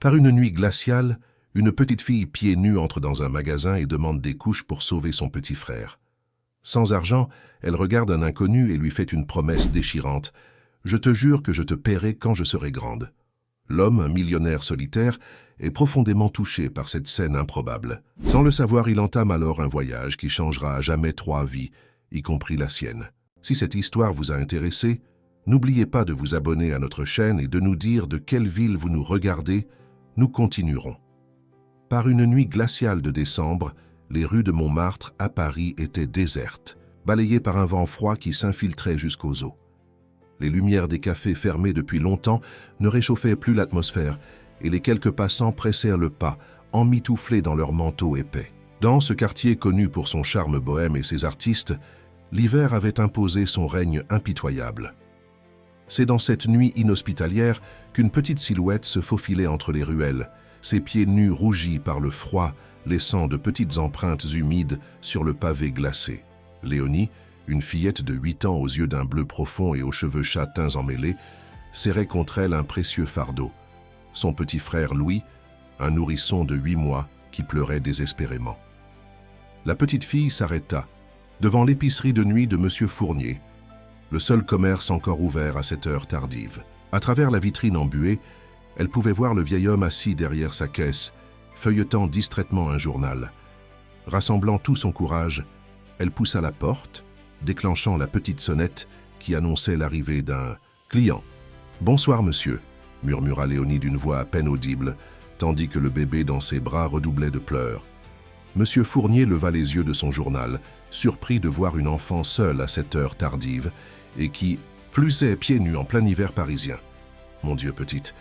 Par une nuit glaciale, une petite fille pieds nus entre dans un magasin et demande des couches pour sauver son petit frère. Sans argent, elle regarde un inconnu et lui fait une promesse déchirante. « Je te jure que je te paierai quand je serai grande. » L'homme, un millionnaire solitaire, est profondément touché par cette scène improbable. Sans le savoir, il entame alors un voyage qui changera à jamais 3 vies, y compris la sienne. Si cette histoire vous a intéressé, n'oubliez pas de vous abonner à notre chaîne et de nous dire de quelle ville vous nous regardez. Nous continuerons. Par une nuit glaciale de décembre, les rues de Montmartre à Paris étaient désertes, balayées par un vent froid qui s'infiltrait jusqu'aux os. Les lumières des cafés fermés depuis longtemps ne réchauffaient plus l'atmosphère et les quelques passants pressèrent le pas, emmitouflés dans leurs manteaux épais. Dans ce quartier connu pour son charme bohème et ses artistes, l'hiver avait imposé son règne impitoyable. C'est dans cette nuit inhospitalière qu'une petite silhouette se faufilait entre les ruelles, ses pieds nus rougis par le froid, laissant de petites empreintes humides sur le pavé glacé. Léonie, une fillette de 8 ans aux yeux d'un bleu profond et aux cheveux châtains emmêlés, serrait contre elle un précieux fardeau. Son petit frère Louis, un nourrisson de 8 mois qui pleurait désespérément. La petite fille s'arrêta devant l'épicerie de nuit de Monsieur Fournier, le seul commerce encore ouvert à cette heure tardive. À travers la vitrine embuée, elle pouvait voir le vieil homme assis derrière sa caisse, feuilletant distraitement un journal. Rassemblant tout son courage, elle poussa la porte, déclenchant la petite sonnette qui annonçait l'arrivée d'un client. « Bonsoir, monsieur », murmura Léonie d'une voix à peine audible, tandis que le bébé dans ses bras redoublait de pleurs. Monsieur Fournier leva les yeux de son journal, surpris de voir une enfant seule à cette heure tardive, et qui, plus est pieds nus en plein hiver parisien. « Mon Dieu, petite,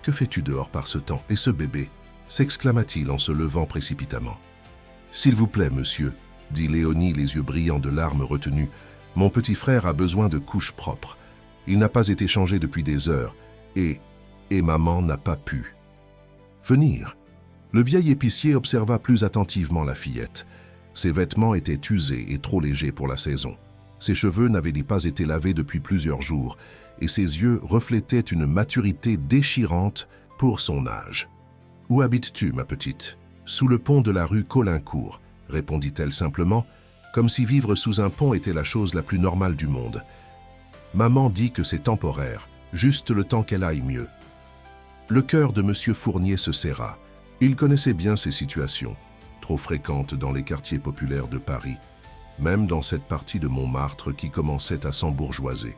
que fais-tu dehors par ce temps, et ce bébé ?» s'exclama-t-il en se levant précipitamment. « S'il vous plaît, monsieur, » dit Léonie, les yeux brillants de larmes retenues, « mon petit frère a besoin de couches propres. Il n'a pas été changé depuis des heures, et maman n'a pas pu. » Venir. Le vieil épicier observa plus attentivement la fillette. Ses vêtements étaient usés et trop légers pour la saison. Ses cheveux n'avaient pas été lavés depuis plusieurs jours, et ses yeux reflétaient une maturité déchirante pour son âge. « Où habites-tu, ma petite ?»« Sous le pont de la rue Caulaincourt », répondit-elle simplement, comme si vivre sous un pont était la chose la plus normale du monde. « Maman dit que c'est temporaire, juste le temps qu'elle aille mieux. » Le cœur de Monsieur Fournier se serra. Il connaissait bien ces situations, trop fréquentes dans les quartiers populaires de Paris, même dans cette partie de Montmartre qui commençait à s'embourgeoiser.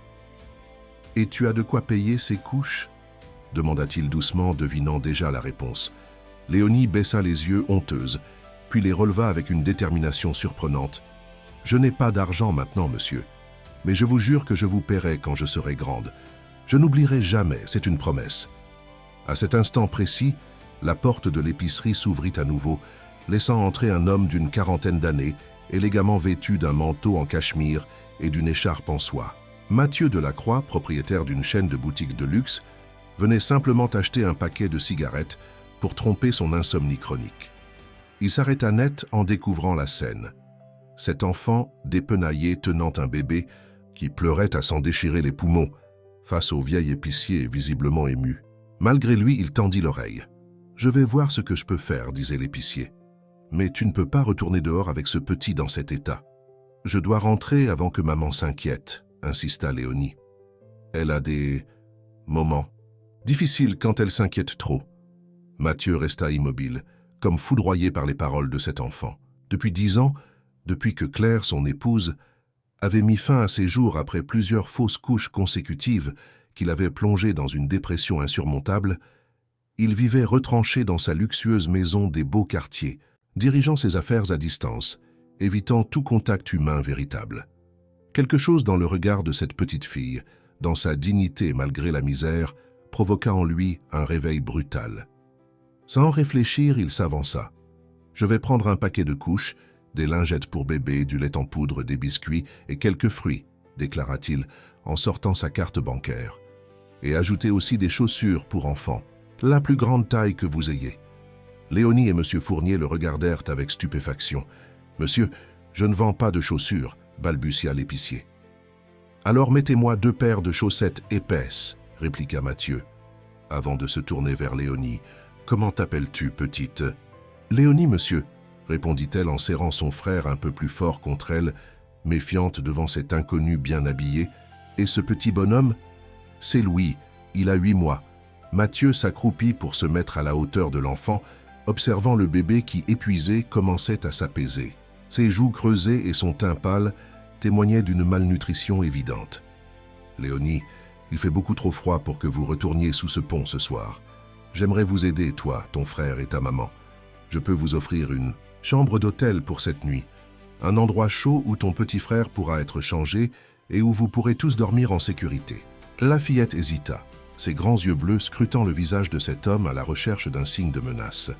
« Et tu as de quoi payer ces couches ?» demanda-t-il doucement, devinant déjà la réponse. Léonie baissa les yeux honteuse, puis les releva avec une détermination surprenante. « Je n'ai pas d'argent maintenant, monsieur, mais je vous jure que je vous paierai quand je serai grande. Je n'oublierai jamais, c'est une promesse. » À cet instant précis, la porte de l'épicerie s'ouvrit à nouveau, laissant entrer un homme d'une 40aine d'années, élégamment vêtu d'un manteau en cachemire et d'une écharpe en soie. Mathieu Delacroix, propriétaire d'une chaîne de boutiques de luxe, venait simplement acheter un paquet de cigarettes pour tromper son insomnie chronique. Il s'arrêta net en découvrant la scène. Cet enfant, dépenaillé, tenant un bébé, qui pleurait à s'en déchirer les poumons, face au vieil épicier visiblement ému. Malgré lui, il tendit l'oreille. « Je vais voir ce que je peux faire, » disait l'épicier. « Mais tu ne peux pas retourner dehors avec ce petit dans cet état. »« Je dois rentrer avant que maman s'inquiète, » insista Léonie. « Elle a des moments difficiles quand elle s'inquiète trop. » Mathieu resta immobile, comme foudroyé par les paroles de cet enfant. Depuis 10 ans, depuis que Claire, son épouse, avait mis fin à ses jours après plusieurs fausses couches consécutives qu'il avait plongé dans une dépression insurmontable, il vivait retranché dans sa luxueuse maison des beaux quartiers, dirigeant ses affaires à distance, évitant tout contact humain véritable. Quelque chose dans le regard de cette petite fille, dans sa dignité malgré la misère, provoqua en lui un réveil brutal. Sans réfléchir, il s'avança. « Je vais prendre un paquet de couches, des lingettes pour bébé, du lait en poudre, des biscuits et quelques fruits, » déclara-t-il en sortant sa carte bancaire. « Et ajoutez aussi des chaussures pour enfants, la plus grande taille que vous ayez. » Léonie et Monsieur Fournier le regardèrent avec stupéfaction. « Monsieur, je ne vends pas de chaussures, » balbutia l'épicier. « Alors mettez-moi 2 paires de chaussettes épaisses, » répliqua Mathieu, avant de se tourner vers Léonie, Comment t'appelles-tu, petite ?»« Léonie, monsieur, » répondit-elle en serrant son frère un peu plus fort contre elle, méfiante devant cet inconnu bien habillé. « Et ce petit bonhomme ?»« C'est Louis, il a 8 mois. » Mathieu s'accroupit pour se mettre à la hauteur de l'enfant, observant le bébé qui, épuisé, commençait à s'apaiser. Ses joues creusées et son teint pâle témoignaient d'une malnutrition évidente. « Léonie, il fait beaucoup trop froid pour que vous retourniez sous ce pont ce soir. J'aimerais vous aider, toi, ton frère et ta maman. Je peux vous offrir une chambre d'hôtel pour cette nuit, un endroit chaud où ton petit frère pourra être changé et où vous pourrez tous dormir en sécurité. » La fillette hésita, ses grands yeux bleus scrutant le visage de cet homme à la recherche d'un signe de menace.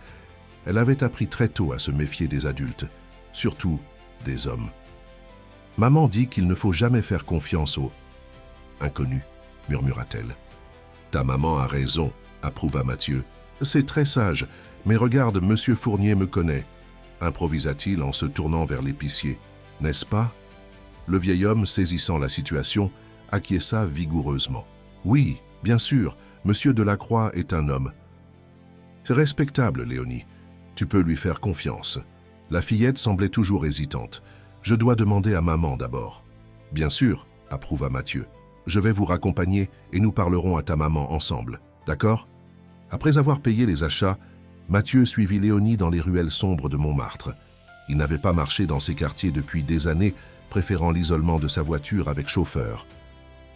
Elle avait appris très tôt à se méfier des adultes, surtout des hommes. « Maman dit qu'il ne faut jamais faire confiance aux inconnus, » murmura-t-elle. « Ta maman a raison, » approuva Mathieu. « C'est très sage, mais regarde, Monsieur Fournier me connaît, » improvisa-t-il en se tournant vers l'épicier. « N'est-ce pas ?» Le vieil homme, saisissant la situation, acquiesça vigoureusement. « Oui, bien sûr, Monsieur Delacroix est un homme. »« C'est respectable, Léonie. Tu peux lui faire confiance. » La fillette semblait toujours hésitante. « Je dois demander à maman d'abord. »« Bien sûr, » approuva Mathieu. « Je vais vous raccompagner et nous parlerons à ta maman ensemble. D'accord ?» Après avoir payé les achats, Mathieu suivit Léonie dans les ruelles sombres de Montmartre. Il n'avait pas marché dans ces quartiers depuis des années, préférant l'isolement de sa voiture avec chauffeur.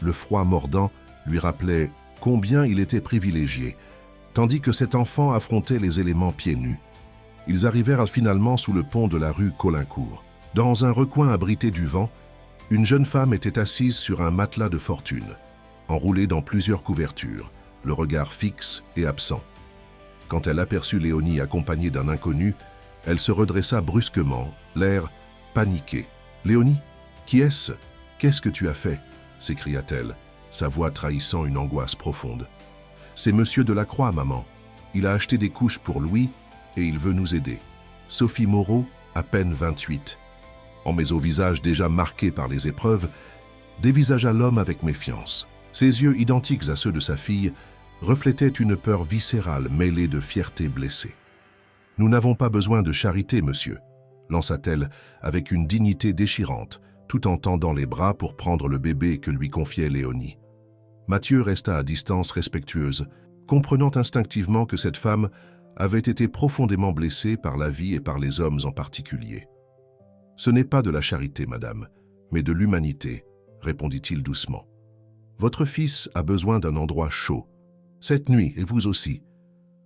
Le froid mordant lui rappelait combien il était privilégié, tandis que cet enfant affrontait les éléments pieds nus. Ils arrivèrent finalement sous le pont de la rue Caulaincourt. Dans un recoin abrité du vent, une jeune femme était assise sur un matelas de fortune, enroulée dans plusieurs couvertures, le regard fixe et absent. Quand elle aperçut Léonie accompagnée d'un inconnu, elle se redressa brusquement, l'air paniqué. « Léonie, qui est-ce? Qu'est-ce que tu as fait ?» s'écria-t-elle, sa voix trahissant une angoisse profonde. « C'est Monsieur Delacroix, maman. Il a acheté des couches pour Louis et il veut nous aider. Sophie Moreau, à peine 28. » En mais au visage déjà marqué par les épreuves, dévisagea l'homme avec méfiance. Ses yeux, identiques à ceux de sa fille, reflétaient une peur viscérale mêlée de fierté blessée. « Nous n'avons pas besoin de charité, monsieur, » lança-t-elle avec une dignité déchirante, tout en tendant les bras pour prendre le bébé que lui confiait Léonie. Mathieu resta à distance respectueuse, comprenant instinctivement que cette femme avait été profondément blessée par la vie et par les hommes en particulier. « Ce n'est pas de la charité, madame, mais de l'humanité, » répondit-il doucement. « Votre fils a besoin d'un endroit chaud. Cette nuit, et vous aussi.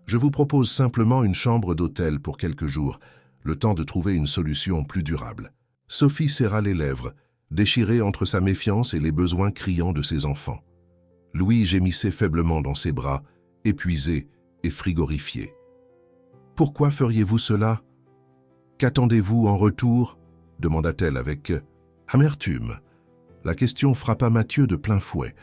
Je vous propose simplement une chambre d'hôtel pour quelques jours, le temps de trouver une solution plus durable. » Sophie serra les lèvres, déchirée entre sa méfiance et les besoins criants de ses enfants. Louis gémissait faiblement dans ses bras, épuisé et frigorifié. « Pourquoi feriez-vous cela? Qu'attendez-vous en retour ?» demanda-t-elle avec amertume. La question frappa Mathieu de plein fouet.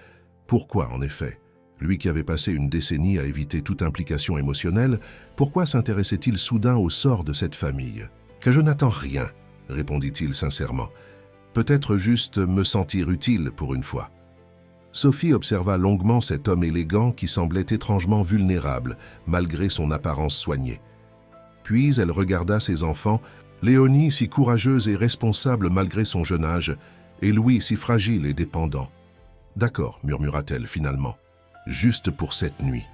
Pourquoi, en effet? Lui qui avait passé une décennie à éviter toute implication émotionnelle, pourquoi s'intéressait-il soudain au sort de cette famille? « Que je n'attends rien, » répondit-il sincèrement. « Peut-être juste me sentir utile pour une fois. » Sophie observa longuement cet homme élégant qui semblait étrangement vulnérable, malgré son apparence soignée. Puis elle regarda ses enfants, Léonie si courageuse et responsable malgré son jeune âge, et Louis si fragile et dépendant. « D'accord, » murmura-t-elle finalement, « juste pour cette nuit. »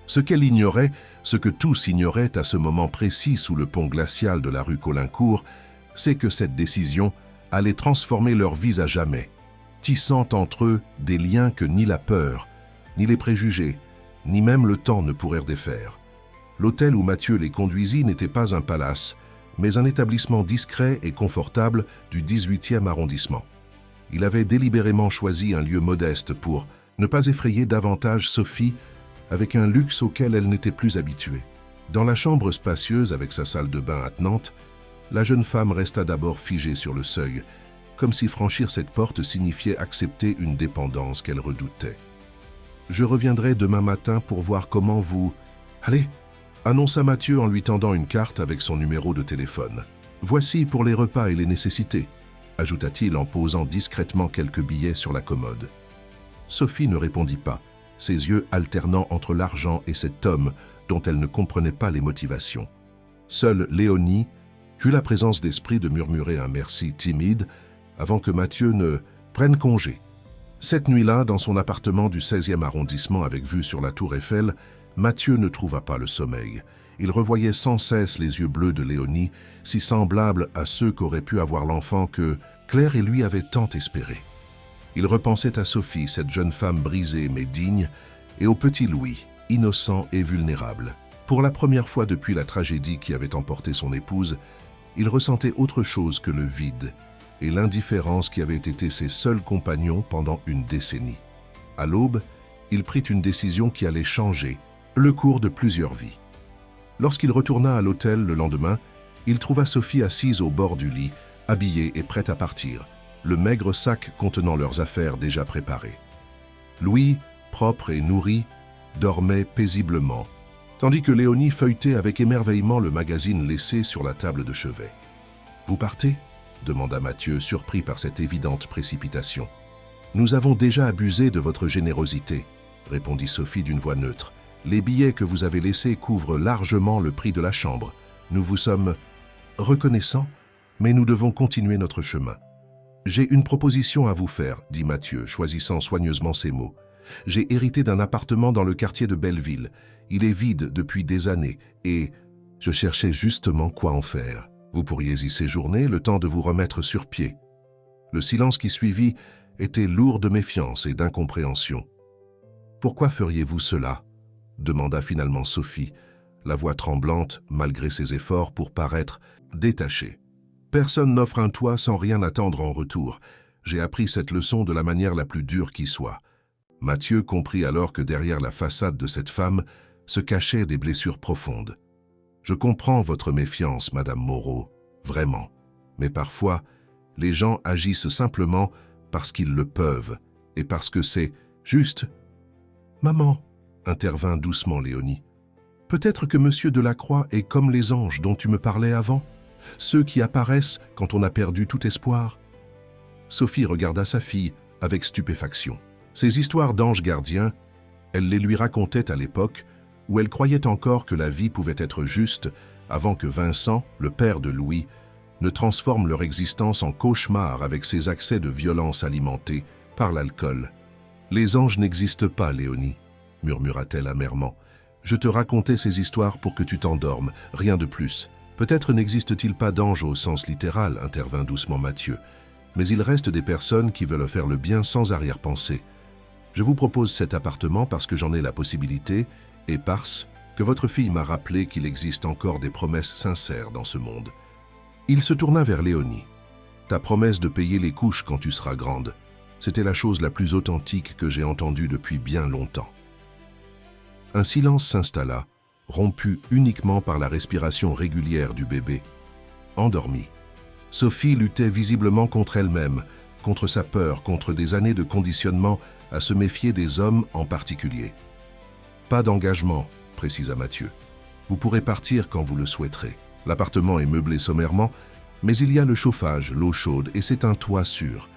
Ce qu'elle ignorait, ce que tous ignoraient à ce moment précis sous le pont glacial de la rue Caulaincourt, c'est que cette décision allait transformer leurs vies à jamais, tissant entre eux des liens que ni la peur, ni les préjugés, ni même le temps ne pourraient défaire. L'hôtel où Mathieu les conduisit n'était pas un palace, mais un établissement discret et confortable du 18e arrondissement. Il avait délibérément choisi un lieu modeste pour ne pas effrayer davantage Sophie avec un luxe auquel elle n'était plus habituée. Dans la chambre spacieuse avec sa salle de bain attenante, la jeune femme resta d'abord figée sur le seuil, comme si franchir cette porte signifiait accepter une dépendance qu'elle redoutait. « Je reviendrai demain matin pour voir comment vous... »« Allez !» annonça Mathieu en lui tendant une carte avec son numéro de téléphone. « Voici pour les repas et les nécessités, » ajouta-t-il en posant discrètement quelques billets sur la commode. Sophie ne répondit pas, ses yeux alternant entre l'argent et cet homme dont elle ne comprenait pas les motivations. Seule Léonie eut la présence d'esprit de murmurer un merci timide avant que Mathieu ne prenne congé. Cette nuit-là, dans son appartement du 16e arrondissement avec vue sur la tour Eiffel, Mathieu ne trouva pas le sommeil. Il revoyait sans cesse les yeux bleus de Léonie, si semblables à ceux qu'aurait pu avoir l'enfant que Claire et lui avaient tant espéré. Il repensait à Sophie, cette jeune femme brisée mais digne, et au petit Louis, innocent et vulnérable. Pour la première fois depuis la tragédie qui avait emporté son épouse, il ressentait autre chose que le vide et l'indifférence qui avaient été ses seuls compagnons pendant une décennie. À l'aube, il prit une décision qui allait changer le cours de plusieurs vies. Lorsqu'il retourna à l'hôtel le lendemain, il trouva Sophie assise au bord du lit, habillée et prête à partir, le maigre sac contenant leurs affaires déjà préparées. Louis, propre et nourri, dormait paisiblement, tandis que Léonie feuilletait avec émerveillement le magazine laissé sur la table de chevet. « Vous partez » demanda Mathieu, surpris par cette évidente précipitation. « Nous avons déjà abusé de votre générosité » répondit Sophie d'une voix neutre. « Les billets que vous avez laissés couvrent largement le prix de la chambre. Nous vous sommes reconnaissants, mais nous devons continuer notre chemin. »« J'ai une proposition à vous faire, » dit Mathieu, choisissant soigneusement ses mots. « J'ai hérité d'un appartement dans le quartier de Belleville. Il est vide depuis des années et je cherchais justement quoi en faire. Vous pourriez y séjourner le temps de vous remettre sur pied. » Le silence qui suivit était lourd de méfiance et d'incompréhension. « Pourquoi feriez-vous cela ?» demanda finalement Sophie, la voix tremblante malgré ses efforts pour paraître détachée. « Personne n'offre un toit sans rien attendre en retour. J'ai appris cette leçon de la manière la plus dure qui soit. » Mathieu comprit alors que derrière la façade de cette femme se cachaient des blessures profondes. « Je comprends votre méfiance, Madame Moreau, vraiment. Mais parfois, les gens agissent simplement parce qu'ils le peuvent et parce que c'est juste. »« Maman, » intervint doucement Léonie, « peut-être que Monsieur Delacroix est comme les anges dont tu me parlais avant, ceux qui apparaissent quand on a perdu tout espoir. » Sophie regarda sa fille avec stupéfaction. Ces histoires d'anges gardiens, elle les lui racontait à l'époque où elle croyait encore que la vie pouvait être juste avant que Vincent, le père de Louis, ne transforme leur existence en cauchemar avec ses accès de violence alimentés par l'alcool. « Les anges n'existent pas, Léonie, » murmura-t-elle amèrement. « Je te racontais ces histoires pour que tu t'endormes, rien de plus. Peut-être n'existe-t-il pas d'anges au sens littéral, » intervint doucement Mathieu, « mais il reste des personnes qui veulent faire le bien sans arrière-pensée. Je vous propose cet appartement parce que j'en ai la possibilité et parce que votre fille m'a rappelé qu'il existe encore des promesses sincères dans ce monde. » Il se tourna vers Léonie. « Ta promesse de payer les couches quand tu seras grande, c'était la chose la plus authentique que j'ai entendue depuis bien longtemps. » Un silence s'installa, rompu uniquement par la respiration régulière du bébé. Endormie, Sophie luttait visiblement contre elle-même, contre sa peur, contre des années de conditionnement à se méfier des hommes en particulier. « Pas d'engagement, » précisa Mathieu. « Vous pourrez partir quand vous le souhaiterez. L'appartement est meublé sommairement, mais il y a le chauffage, l'eau chaude et c'est un toit sûr.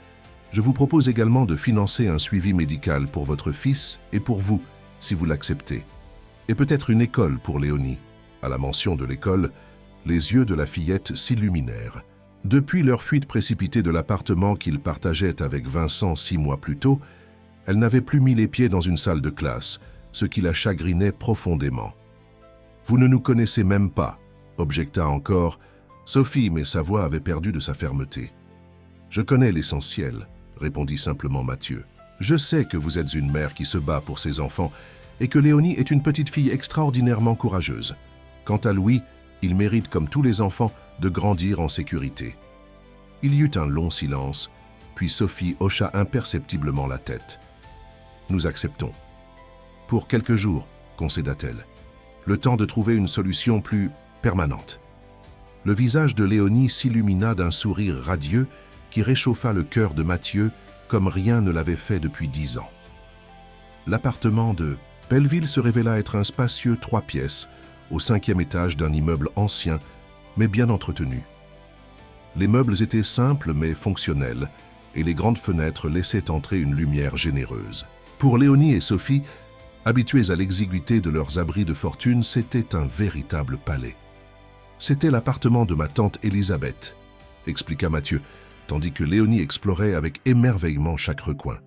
Je vous propose également de financer un suivi médical pour votre fils et pour vous, si vous l'acceptez. Et peut-être une école pour Léonie. » À la mention de l'école, les yeux de la fillette s'illuminèrent. Depuis leur fuite précipitée de l'appartement qu'ils partageaient avec Vincent 6 mois plus tôt, elle n'avait plus mis les pieds dans une salle de classe, ce qui la chagrinait profondément. « Vous ne nous connaissez même pas, » objecta encore Sophie, mais sa voix avait perdu de sa fermeté. « Je connais l'essentiel, » répondit simplement Mathieu. « Je sais que vous êtes une mère qui se bat pour ses enfants et que Léonie est une petite fille extraordinairement courageuse. Quant à Louis, il mérite comme tous les enfants de grandir en sécurité. » Il y eut un long silence, puis Sophie hocha imperceptiblement la tête. « Nous acceptons. »« Pour quelques jours, » concéda-t-elle. « Le temps de trouver une solution plus permanente. » Le visage de Léonie s'illumina d'un sourire radieux qui réchauffa le cœur de Mathieu comme rien ne l'avait fait depuis 10 ans. L'appartement de Belleville se révéla être un spacieux 3 pièces au 5e étage d'un immeuble ancien mais bien entretenu. Les meubles étaient simples mais fonctionnels et les grandes fenêtres laissaient entrer une lumière généreuse. Pour Léonie et Sophie, Habitués à l'exiguïté de leurs abris de fortune, c'était un véritable palais. C'était l'appartement de ma tante Élisabeth, expliqua Mathieu, tandis que Léonie explorait avec émerveillement chaque recoin.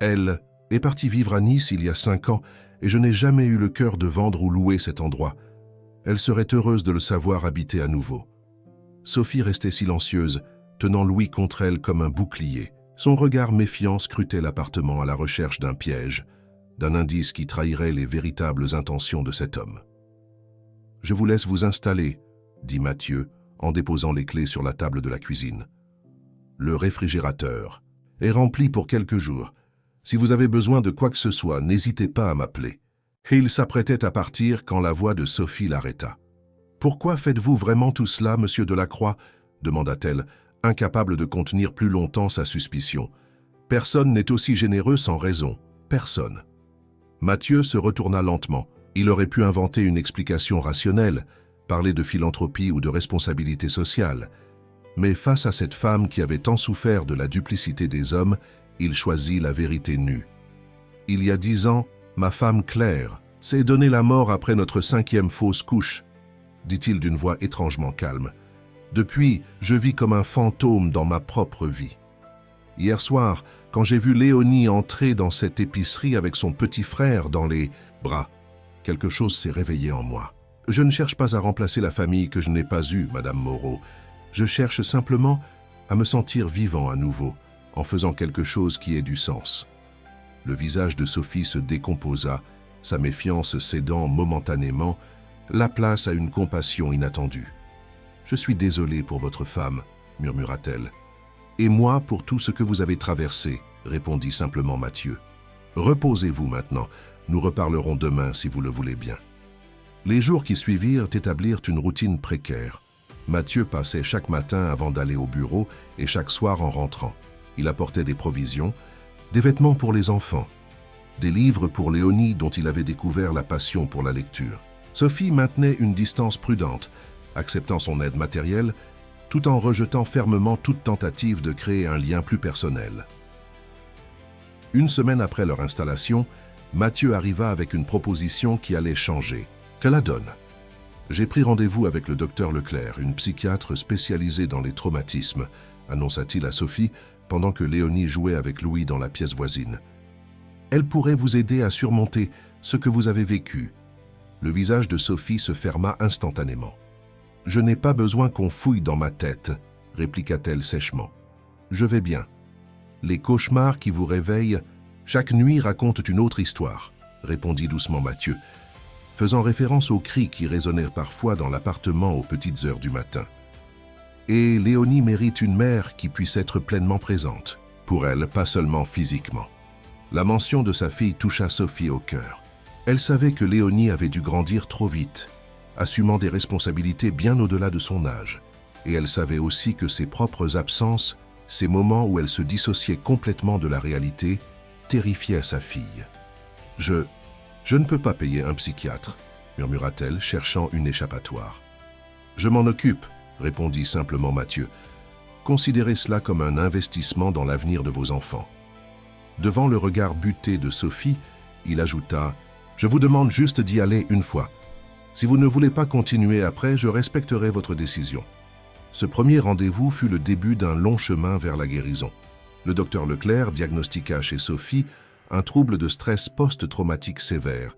Elle est partie vivre à Nice il y a 5 ans et je n'ai jamais eu le cœur de vendre ou louer cet endroit. Elle serait heureuse de le savoir habiter à nouveau. Sophie restait silencieuse, tenant Louis contre elle comme un bouclier. Son regard méfiant scrutait l'appartement à la recherche d'un piège, d'un indice qui trahirait les véritables intentions de cet homme. « Je vous laisse vous installer », dit Mathieu, en déposant les clés sur la table de la cuisine. « Le réfrigérateur est rempli pour quelques jours. Si vous avez besoin de quoi que ce soit, n'hésitez pas à m'appeler. » Et il s'apprêtait à partir quand la voix de Sophie l'arrêta. « Pourquoi faites-vous vraiment tout cela, monsieur Delacroix ?» demanda-t-elle, incapable de contenir plus longtemps sa suspicion. « Personne n'est aussi généreux sans raison. Personne. » Mathieu se retourna lentement. Il aurait pu inventer une explication rationnelle, parler de philanthropie ou de responsabilité sociale. Mais face à cette femme qui avait tant souffert de la duplicité des hommes, il choisit la vérité nue. « Il y a 10 ans, ma femme Claire s'est donné la mort après notre 5e fausse couche, dit-il d'une voix étrangement calme. Depuis, je vis comme un fantôme dans ma propre vie. Hier soir, quand j'ai vu Léonie entrer dans cette épicerie avec son petit frère dans les bras, quelque chose s'est réveillé en moi. Je ne cherche pas à remplacer la famille que je n'ai pas eue, Madame Moreau. Je cherche simplement à me sentir vivant à nouveau, en faisant quelque chose qui ait du sens. » Le visage de Sophie se décomposa, sa méfiance cédant momentanément la place à une compassion inattendue. « Je suis désolé pour votre femme, » murmura-t-elle. « Et moi pour tout ce que vous avez traversé, » répondit simplement Mathieu. « Reposez-vous maintenant, nous reparlerons demain si vous le voulez bien. » Les jours qui suivirent établirent une routine précaire. Mathieu passait chaque matin avant d'aller au bureau et chaque soir en rentrant. Il apportait des provisions, des vêtements pour les enfants, des livres pour Léonie dont il avait découvert la passion pour la lecture. Sophie maintenait une distance prudente, acceptant son aide matérielle, tout en rejetant fermement toute tentative de créer un lien plus personnel. Une semaine après leur installation, Mathieu arriva avec une proposition qui allait changer. « Que la donne ?» J'ai pris rendez-vous avec le docteur Leclerc, une psychiatre spécialisée dans les traumatismes, annonça-t-il à Sophie pendant que Léonie jouait avec Louis dans la pièce voisine. Elle pourrait vous aider à surmonter ce que vous avez vécu. Le visage de Sophie se ferma instantanément. « Je n'ai pas besoin qu'on fouille dans ma tête, » répliqua-t-elle sèchement. « Je vais bien. Les cauchemars qui vous réveillent chaque nuit racontent une autre histoire, » répondit doucement Mathieu, faisant référence aux cris qui résonnèrent parfois dans l'appartement aux petites heures du matin. Et Léonie mérite une mère qui puisse être pleinement présente, pour elle, pas seulement physiquement. La mention de sa fille toucha Sophie au cœur. Elle savait que Léonie avait dû grandir trop vite, assumant des responsabilités bien au-delà de son âge. Et elle savait aussi que ses propres absences, ces moments où elle se dissociait complètement de la réalité, terrifiaient sa fille. « Je ne peux pas payer un psychiatre, » murmura-t-elle, cherchant une échappatoire. « Je m'en occupe, » répondit simplement Mathieu. « Considérez cela comme un investissement dans l'avenir de vos enfants. » Devant le regard buté de Sophie, il ajouta « Je vous demande juste d'y aller une fois. Si vous ne voulez pas continuer après, je respecterai votre décision. » Ce premier rendez-vous fut le début d'un long chemin vers la guérison. Le docteur Leclerc diagnostiqua chez Sophie un trouble de stress post-traumatique sévère.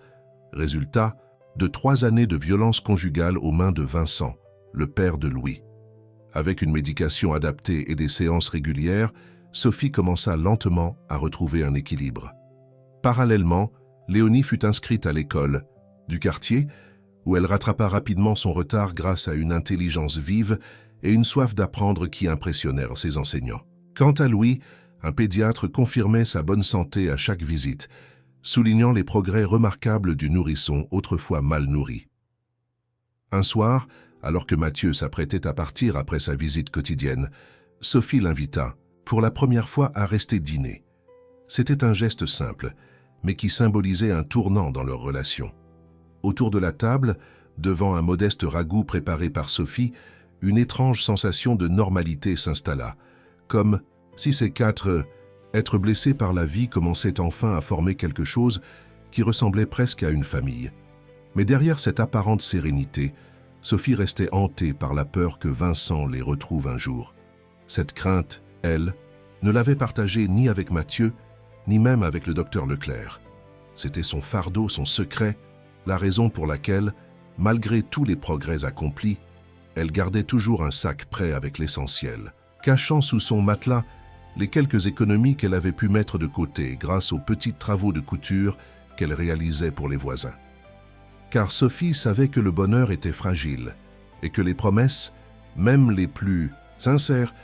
Résultat, de 3 années de violence conjugale aux mains de Vincent, le père de Louis. Avec une médication adaptée et des séances régulières, Sophie commença lentement à retrouver un équilibre. Parallèlement, Léonie fut inscrite à l'école du quartier, où elle rattrapa rapidement son retard grâce à une intelligence vive et une soif d'apprendre qui impressionnèrent ses enseignants. Quant à Louis, un pédiatre confirmait sa bonne santé à chaque visite, soulignant les progrès remarquables du nourrisson autrefois mal nourri. Un soir, alors que Mathieu s'apprêtait à partir après sa visite quotidienne, Sophie l'invita, pour la première fois, à rester dîner. C'était un geste simple, mais qui symbolisait un tournant dans leur relation. Autour de la table, devant un modeste ragoût préparé par Sophie, une étrange sensation de normalité s'installa, comme si ces 4 êtres blessés par la vie commençaient enfin à former quelque chose qui ressemblait presque à une famille. Mais derrière cette apparente sérénité, Sophie restait hantée par la peur que Vincent les retrouve un jour. Cette crainte, elle, ne l'avait partagée ni avec Mathieu, ni même avec le docteur Leclerc. C'était son fardeau, son secret, la raison pour laquelle, malgré tous les progrès accomplis, elle gardait toujours un sac prêt avec l'essentiel, cachant sous son matelas les quelques économies qu'elle avait pu mettre de côté grâce aux petits travaux de couture qu'elle réalisait pour les voisins. Car Sophie savait que le bonheur était fragile et que les promesses, même les plus sincères,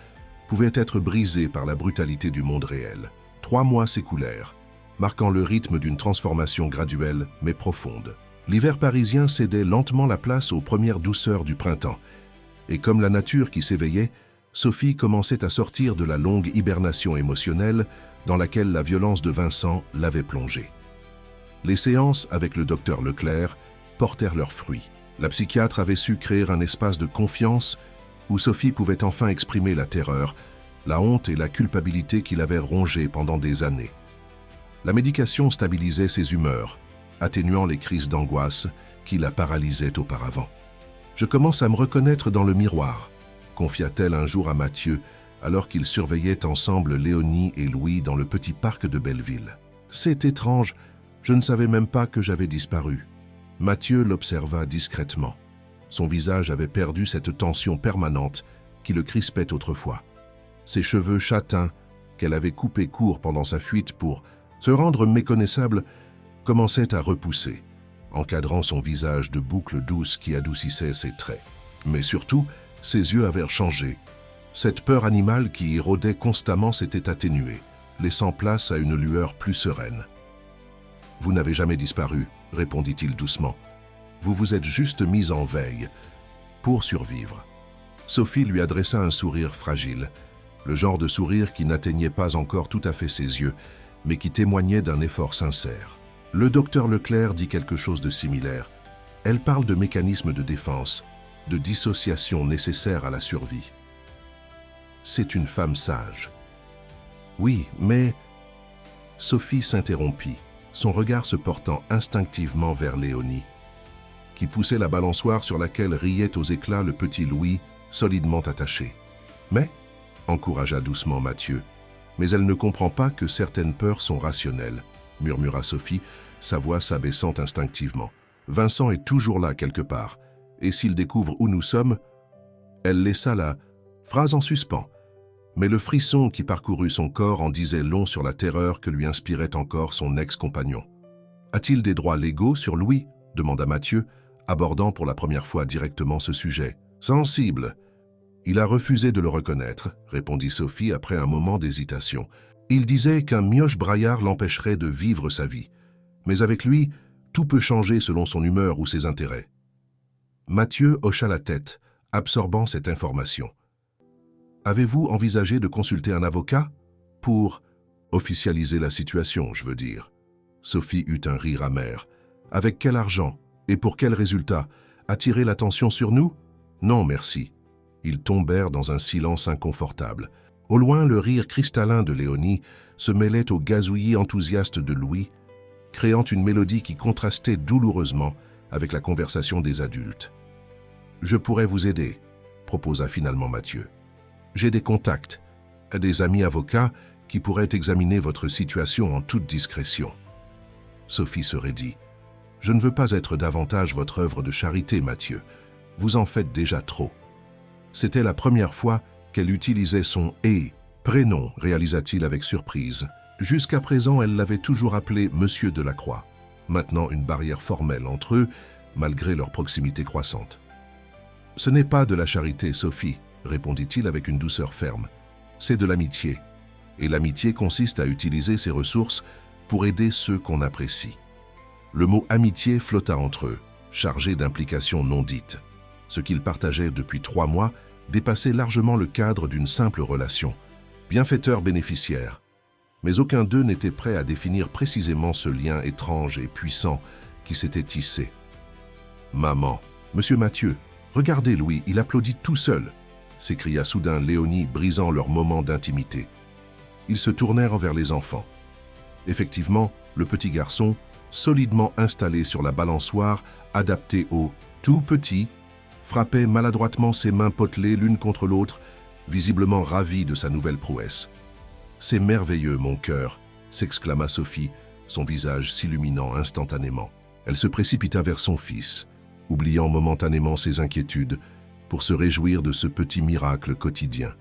pouvaient être brisées par la brutalité du monde réel. 3 mois s'écoulèrent, marquant le rythme d'une transformation graduelle mais profonde. L'hiver parisien cédait lentement la place aux premières douceurs du printemps, et comme la nature qui s'éveillait, Sophie commençait à sortir de la longue hibernation émotionnelle dans laquelle la violence de Vincent l'avait plongée. Les séances avec le docteur Leclerc portèrent leurs fruits. La psychiatre avait su créer un espace de confiance où Sophie pouvait enfin exprimer la terreur, la honte et la culpabilité qui l'avaient rongée pendant des années. La médication stabilisait ses humeurs, atténuant les crises d'angoisse qui la paralysaient auparavant. « Je commence à me reconnaître dans le miroir », confia-t-elle un jour à Mathieu, alors qu'ils surveillaient ensemble Léonie et Louis dans le petit parc de Belleville. « C'est étrange, je ne savais même pas que j'avais disparu. » Mathieu l'observa discrètement. Son visage avait perdu cette tension permanente qui le crispait autrefois. Ses cheveux châtains, qu'elle avait coupés court pendant sa fuite pour se rendre méconnaissable, commençaient à repousser, encadrant son visage de boucles douces qui adoucissaient ses traits. Mais surtout, ses yeux avaient changé. Cette peur animale qui y rôdait constamment s'était atténuée, laissant place à une lueur plus sereine. « Vous n'avez jamais disparu », répondit-il doucement. « Vous vous êtes juste mise en veille pour survivre. » Sophie lui adressa un sourire fragile, le genre de sourire qui n'atteignait pas encore tout à fait ses yeux, mais qui témoignait d'un effort sincère. Le docteur Leclerc dit quelque chose de similaire. Elle parle de mécanismes de défense, de dissociation nécessaires à la survie. C'est une femme sage. Oui, mais... Sophie s'interrompit, son regard se portant instinctivement vers Léonie, qui poussait la balançoire sur laquelle riait aux éclats le petit Louis, solidement attaché. Mais, encouragea doucement Mathieu, mais elle ne comprend pas que certaines peurs sont rationnelles, murmura Sophie, sa voix s'abaissant instinctivement. Vincent est toujours là quelque part, et s'il découvre où nous sommes, elle laissa la phrase en suspens. Mais le frisson qui parcourut son corps en disait long sur la terreur que lui inspirait encore son ex-compagnon. « A-t-il des droits légaux sur Louis ?» demanda Mathieu, abordant pour la première fois directement ce sujet. « Sensible. Il a refusé de le reconnaître, » répondit Sophie après un moment d'hésitation. « Il disait qu'un mioche braillard l'empêcherait de vivre sa vie. Mais avec lui, tout peut changer selon son humeur ou ses intérêts. » Mathieu hocha la tête, absorbant cette information. Avez-vous envisagé de consulter un avocat pour officialiser la situation, je veux dire? Sophie eut un rire amer. Avec quel argent et pour quel résultat? Attirer l'attention sur nous? Non, merci. Ils tombèrent dans un silence inconfortable. Au loin, le rire cristallin de Léonie se mêlait au gazouillis enthousiaste de Louis, créant une mélodie qui contrastait douloureusement avec la conversation des adultes. « Je pourrais vous aider », proposa finalement Mathieu. « J'ai des contacts, des amis avocats qui pourraient examiner votre situation en toute discrétion. » Sophie se raidit. « Je ne veux pas être davantage votre œuvre de charité, Mathieu. Vous en faites déjà trop. » C'était la première fois qu'elle utilisait son « et » prénom, réalisa-t-il avec surprise. Jusqu'à présent, elle l'avait toujours appelé Monsieur Delacroix. Maintenant, une barrière formelle entre eux, malgré leur proximité croissante. « Ce n'est pas de la charité, Sophie, » répondit-il avec une douceur ferme. « C'est de l'amitié. Et l'amitié consiste à utiliser ses ressources pour aider ceux qu'on apprécie. » Le mot « amitié » flotta entre eux, chargé d'implications non dites. Ce qu'ils partageaient depuis 3 mois dépassait largement le cadre d'une simple relation. Bienfaiteur-bénéficiaire. Mais aucun d'eux n'était prêt à définir précisément ce lien étrange et puissant qui s'était tissé. « Maman, Monsieur Mathieu, regardez Louis, il applaudit tout seul !» s'écria soudain Léonie, brisant leur moment d'intimité. Ils se tournèrent vers les enfants. Effectivement, le petit garçon, solidement installé sur la balançoire, adaptée au tout petit, frappait maladroitement ses mains potelées l'une contre l'autre, visiblement ravi de sa nouvelle prouesse. « C'est merveilleux, mon cœur !» s'exclama Sophie, son visage s'illuminant instantanément. Elle se précipita vers son fils, oubliant momentanément ses inquiétudes, pour se réjouir de ce petit miracle quotidien.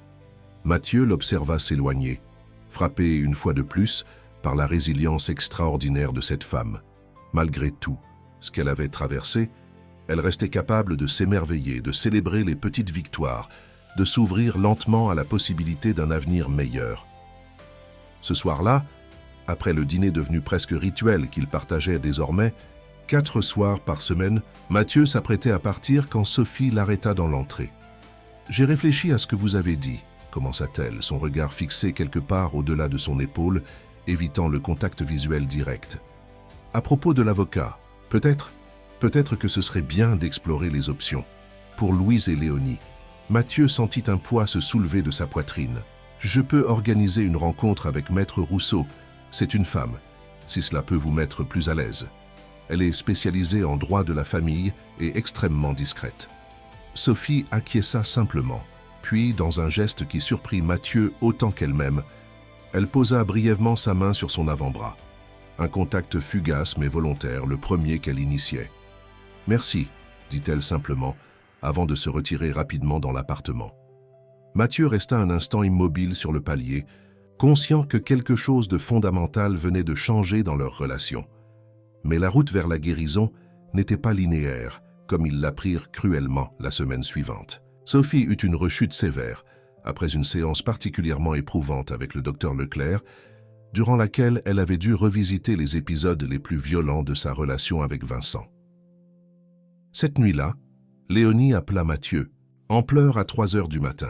Mathieu l'observa s'éloigner, frappé une fois de plus par la résilience extraordinaire de cette femme. Malgré tout ce qu'elle avait traversé, elle restait capable de s'émerveiller, de célébrer les petites victoires, de s'ouvrir lentement à la possibilité d'un avenir meilleur. Ce soir-là, après le dîner devenu presque rituel qu'ils partageaient désormais, 4 soirs par semaine, Mathieu s'apprêtait à partir quand Sophie l'arrêta dans l'entrée. « J'ai réfléchi à ce que vous avez dit », commença-t-elle, son regard fixé quelque part au-delà de son épaule, évitant le contact visuel direct. « À propos de l'avocat, peut-être que ce serait bien d'explorer les options. Pour Louise et Léonie. » Mathieu sentit un poids se soulever de sa poitrine. « Je peux organiser une rencontre avec Maître Rousseau. C'est une femme, si cela peut vous mettre plus à l'aise. Elle est spécialisée en droit de la famille et extrêmement discrète. » Sophie acquiesça simplement, puis, dans un geste qui surprit Mathieu autant qu'elle-même, elle posa brièvement sa main sur son avant-bras. Un contact fugace mais volontaire, le premier qu'elle initiait. « Merci », dit-elle simplement, avant de se retirer rapidement dans l'appartement. Mathieu resta un instant immobile sur le palier, conscient que quelque chose de fondamental venait de changer dans leur relation. Mais la route vers la guérison n'était pas linéaire, comme ils l'apprirent cruellement la semaine suivante. Sophie eut une rechute sévère, après une séance particulièrement éprouvante avec le docteur Leclerc, durant laquelle elle avait dû revisiter les épisodes les plus violents de sa relation avec Vincent. Cette nuit-là, Léonie appela Mathieu, en pleurs à 3 heures du matin.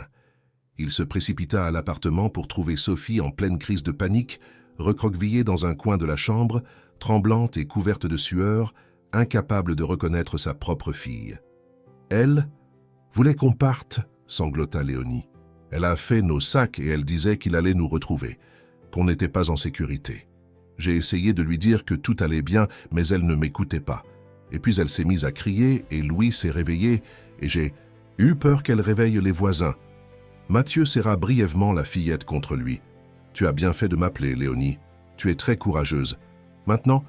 Il se précipita à l'appartement pour trouver Sophie en pleine crise de panique, recroquevillée dans un coin de la chambre, tremblante et couverte de sueur, incapable de reconnaître sa propre fille. Elle voulait qu'on parte, sanglota Léonie. Elle a fait nos sacs et elle disait qu'il allait nous retrouver, qu'on n'était pas en sécurité. J'ai essayé de lui dire que tout allait bien, mais elle ne m'écoutait pas. Et puis elle s'est mise à crier et Louis s'est réveillé et j'ai eu peur qu'elle réveille les voisins. Mathieu serra brièvement la fillette contre lui. « Tu as bien fait de m'appeler, Léonie. Tu es très courageuse. Maintenant,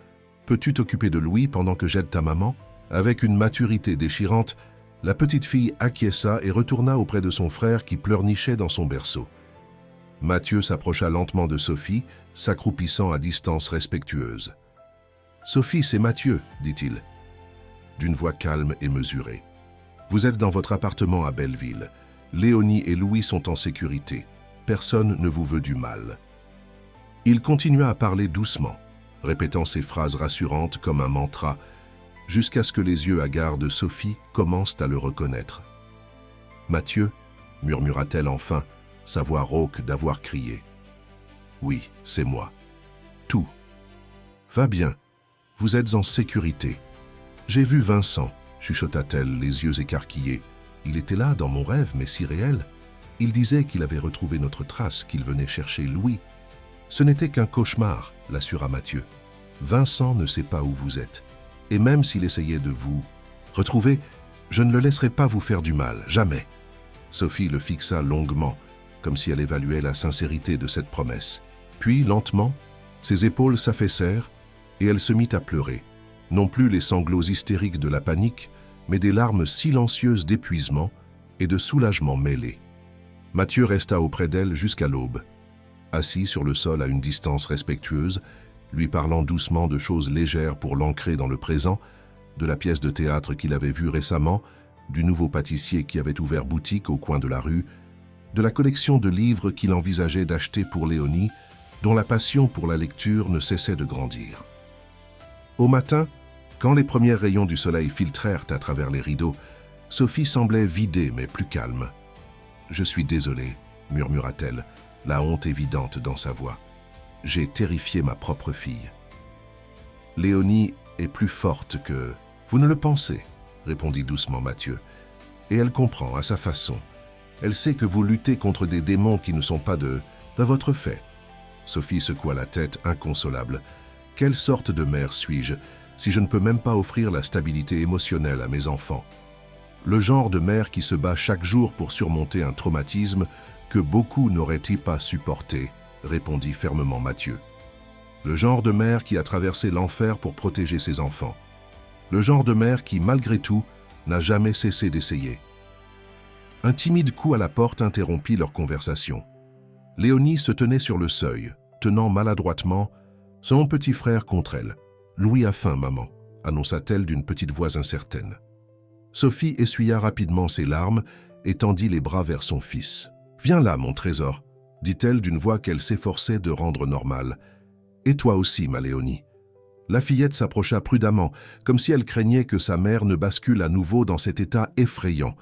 peux-tu t'occuper de Louis pendant que j'aide ta maman ?» Avec une maturité déchirante, la petite fille acquiesça et retourna auprès de son frère qui pleurnichait dans son berceau. Mathieu s'approcha lentement de Sophie, s'accroupissant à distance respectueuse. « Sophie, c'est Mathieu, dit-il, d'une voix calme et mesurée. Vous êtes dans votre appartement à Belleville. Léonie et Louis sont en sécurité. Personne ne vous veut du mal. » Il continua à parler doucement, répétant ces phrases rassurantes comme un mantra, jusqu'à ce que les yeux hagards de Sophie commencent à le reconnaître. « Mathieu » murmura-t-elle enfin, sa voix rauque d'avoir crié. « Oui, c'est moi. Tout. Va bien, vous êtes en sécurité. J'ai vu Vincent, chuchota-t-elle, les yeux écarquillés. Il était là, dans mon rêve, mais si réel. Il disait qu'il avait retrouvé notre trace, qu'il venait chercher Louis. Ce n'était qu'un cauchemar, l'assura Mathieu. Vincent ne sait pas où vous êtes. Et même s'il essayait de vous retrouver, je ne le laisserai pas vous faire du mal, jamais. » Sophie le fixa longuement, comme si elle évaluait la sincérité de cette promesse. Puis, lentement, ses épaules s'affaissèrent et elle se mit à pleurer. Non plus les sanglots hystériques de la panique, mais des larmes silencieuses d'épuisement et de soulagement mêlés. Mathieu resta auprès d'elle jusqu'à l'aube, assis sur le sol à une distance respectueuse, lui parlant doucement de choses légères pour l'ancrer dans le présent, de la pièce de théâtre qu'il avait vue récemment, du nouveau pâtissier qui avait ouvert boutique au coin de la rue, de la collection de livres qu'il envisageait d'acheter pour Léonie, dont la passion pour la lecture ne cessait de grandir. Au matin, quand les premiers rayons du soleil filtrèrent à travers les rideaux, Sophie semblait vidée mais plus calme. « Je suis désolée, » murmura-t-elle, la honte évidente dans sa voix. « J'ai terrifié ma propre fille. »« Léonie est plus forte que... » « Vous ne le pensez, » répondit doucement Mathieu. « Et elle comprend à sa façon. Elle sait que vous luttez contre des démons qui ne sont pas de votre fait. » Sophie secoua la tête inconsolable, Quelle sorte de mère suis-je si je ne peux même pas offrir la stabilité émotionnelle à mes enfants? Le genre de mère qui se bat chaque jour pour surmonter un traumatisme que beaucoup n'auraient-ils pas supporté, répondit fermement Mathieu. Le genre de mère qui a traversé l'enfer pour protéger ses enfants. Le genre de mère qui, malgré tout, n'a jamais cessé d'essayer. Un timide coup à la porte interrompit leur conversation. Léonie se tenait sur le seuil, tenant maladroitement son petit frère contre elle. « Louis a faim, maman », annonça-t-elle d'une petite voix incertaine. Sophie essuya rapidement ses larmes et tendit les bras vers son fils. « Viens là, mon trésor », dit-elle d'une voix qu'elle s'efforçait de rendre normale. « Et toi aussi, ma Léonie ». La fillette s'approcha prudemment, comme si elle craignait que sa mère ne bascule à nouveau dans cet état effrayant.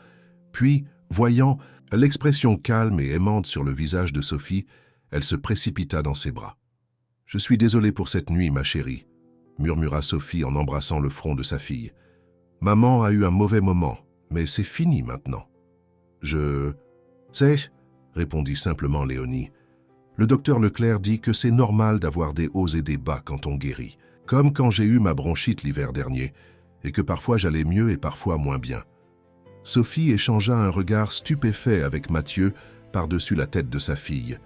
Puis, voyant l'expression calme et aimante sur le visage de Sophie, elle se précipita dans ses bras. « Je suis désolée pour cette nuit, ma chérie », murmura Sophie en embrassant le front de sa fille. « Maman a eu un mauvais moment, mais c'est fini maintenant. »« Je sais », répondit simplement Léonie. « Le docteur Leclerc dit que c'est normal d'avoir des hauts et des bas quand on guérit, comme quand j'ai eu ma bronchite l'hiver dernier, et que parfois j'allais mieux et parfois moins bien. » Sophie échangea un regard stupéfait avec Mathieu par-dessus la tête de sa fille.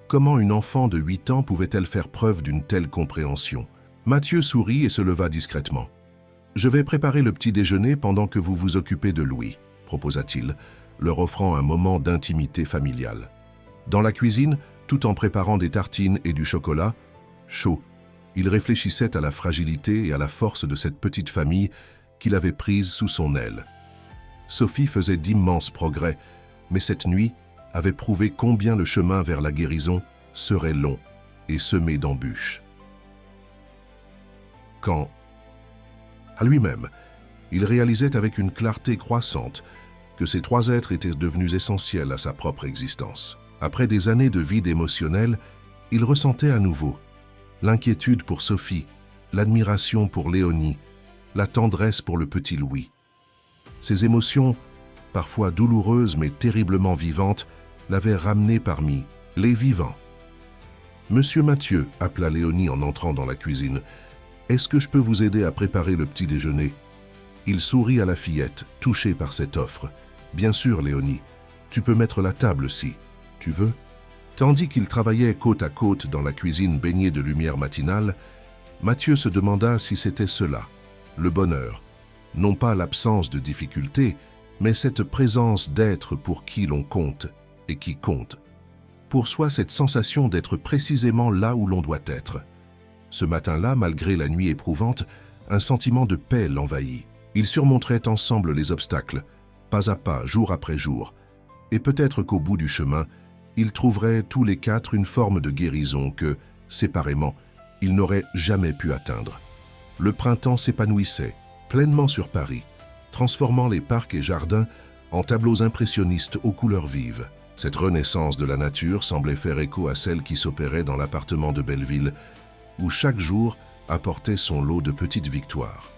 Comment une enfant de 8 ans pouvait-elle faire preuve d'une telle compréhension? Mathieu sourit et se leva discrètement. « Je vais préparer le petit déjeuner pendant que vous vous occupez de Louis », proposa-t-il, leur offrant un moment d'intimité familiale. Dans la cuisine, tout en préparant des tartines et du chocolat, chaud, il réfléchissait à la fragilité et à la force de cette petite famille qu'il avait prise sous son aile. Sophie faisait d'immenses progrès, mais cette nuit avait prouvé combien le chemin vers la guérison serait long et semé d'embûches. Quand, à lui-même, il réalisait avec une clarté croissante que ces 3 êtres étaient devenus essentiels à sa propre existence. Après des années de vide émotionnel, il ressentait à nouveau l'inquiétude pour Sophie, l'admiration pour Léonie, la tendresse pour le petit Louis. Ces émotions, parfois douloureuses mais terriblement vivantes, l'avaient ramené parmi les vivants. « Monsieur Mathieu », appela Léonie en entrant dans la cuisine, « est-ce que je peux vous aider à préparer le petit déjeuner ?» Il sourit à la fillette, touché par cette offre. « Bien sûr, Léonie, tu peux mettre la table si tu veux. » Tandis qu'ils travaillaient côte à côte dans la cuisine baignée de lumière matinale, Mathieu se demanda si c'était cela, le bonheur. Non pas l'absence de difficultés, mais cette présence d'être pour qui l'on compte et qui compte. Pour soi, cette sensation d'être précisément là où l'on doit être. Ce matin-là, malgré la nuit éprouvante, un sentiment de paix l'envahit. Ils surmonteraient ensemble les obstacles, pas à pas, jour après jour. Et peut-être qu'au bout du chemin, ils trouveraient tous les 4 une forme de guérison que, séparément, ils n'auraient jamais pu atteindre. Le printemps s'épanouissait, pleinement sur Paris, transformant les parcs et jardins en tableaux impressionnistes aux couleurs vives. Cette renaissance de la nature semblait faire écho à celle qui s'opérait dans l'appartement de Belleville, où chaque jour apportait son lot de petites victoires.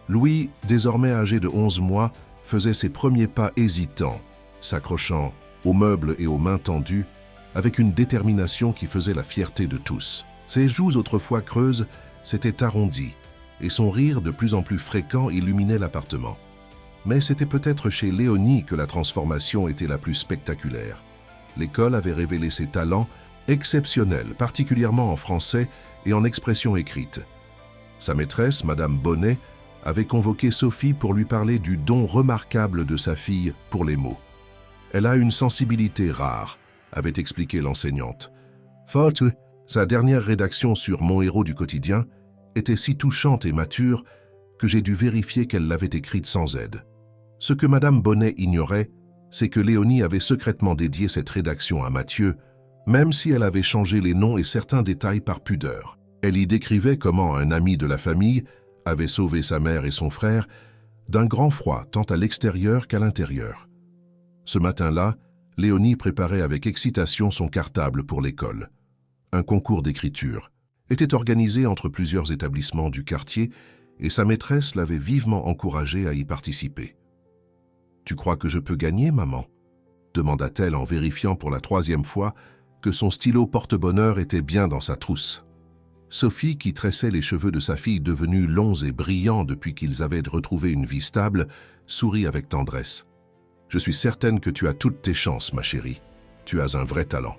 Louis, désormais âgé de 11 mois, faisait ses premiers pas hésitants, s'accrochant aux meubles et aux mains tendues, avec une détermination qui faisait la fierté de tous. Ses joues autrefois creuses s'étaient arrondies, et son rire de plus en plus fréquent illuminait l'appartement. Mais c'était peut-être chez Léonie que la transformation était la plus spectaculaire. L'école avait révélé ses talents exceptionnels, particulièrement en français et en expression écrite. Sa maîtresse, Madame Bonnet, avait convoqué Sophie pour lui parler du don remarquable de sa fille pour les mots. « Elle a une sensibilité rare », avait expliqué l'enseignante. Faute, sa dernière rédaction sur Mon héros du quotidien était si touchante et mature que j'ai dû vérifier qu'elle l'avait écrite sans aide. Ce que Madame Bonnet ignorait, c'est que Léonie avait secrètement dédié cette rédaction à Mathieu, même si elle avait changé les noms et certains détails par pudeur. Elle y décrivait comment un ami de la famille avait sauvé sa mère et son frère d'un grand froid tant à l'extérieur qu'à l'intérieur. Ce matin-là, Léonie préparait avec excitation son cartable pour l'école. Un concours d'écriture était organisé entre plusieurs établissements du quartier et sa maîtresse l'avait vivement encouragée à y participer. « Tu crois que je peux gagner, maman ?» demanda-t-elle en vérifiant pour la 3e fois que son stylo porte-bonheur était bien dans sa trousse. Sophie, qui tressait les cheveux de sa fille devenus longs et brillants depuis qu'ils avaient retrouvé une vie stable, sourit avec tendresse. « Je suis certaine que tu as toutes tes chances, ma chérie. Tu as un vrai talent. »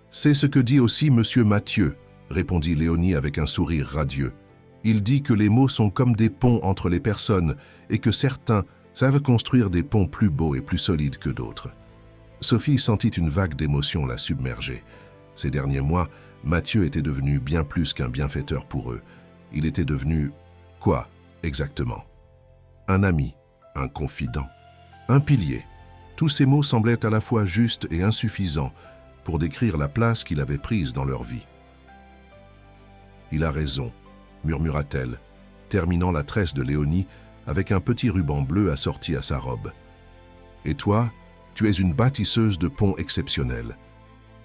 « C'est ce que dit aussi Monsieur Mathieu, » répondit Léonie avec un sourire radieux. « Il dit que les mots sont comme des ponts entre les personnes et que certains savent construire des ponts plus beaux et plus solides que d'autres. » Sophie sentit une vague d'émotion la submerger. Ces derniers mois, Mathieu était devenu bien plus qu'un bienfaiteur pour eux. Il était devenu... quoi, exactement? Un ami, un confident, un pilier. Tous ces mots semblaient à la fois justes et insuffisants pour décrire la place qu'il avait prise dans leur vie. « Il a raison », murmura-t-elle, terminant la tresse de Léonie avec un petit ruban bleu assorti à sa robe. « Et toi, tu es une bâtisseuse de ponts exceptionnels. »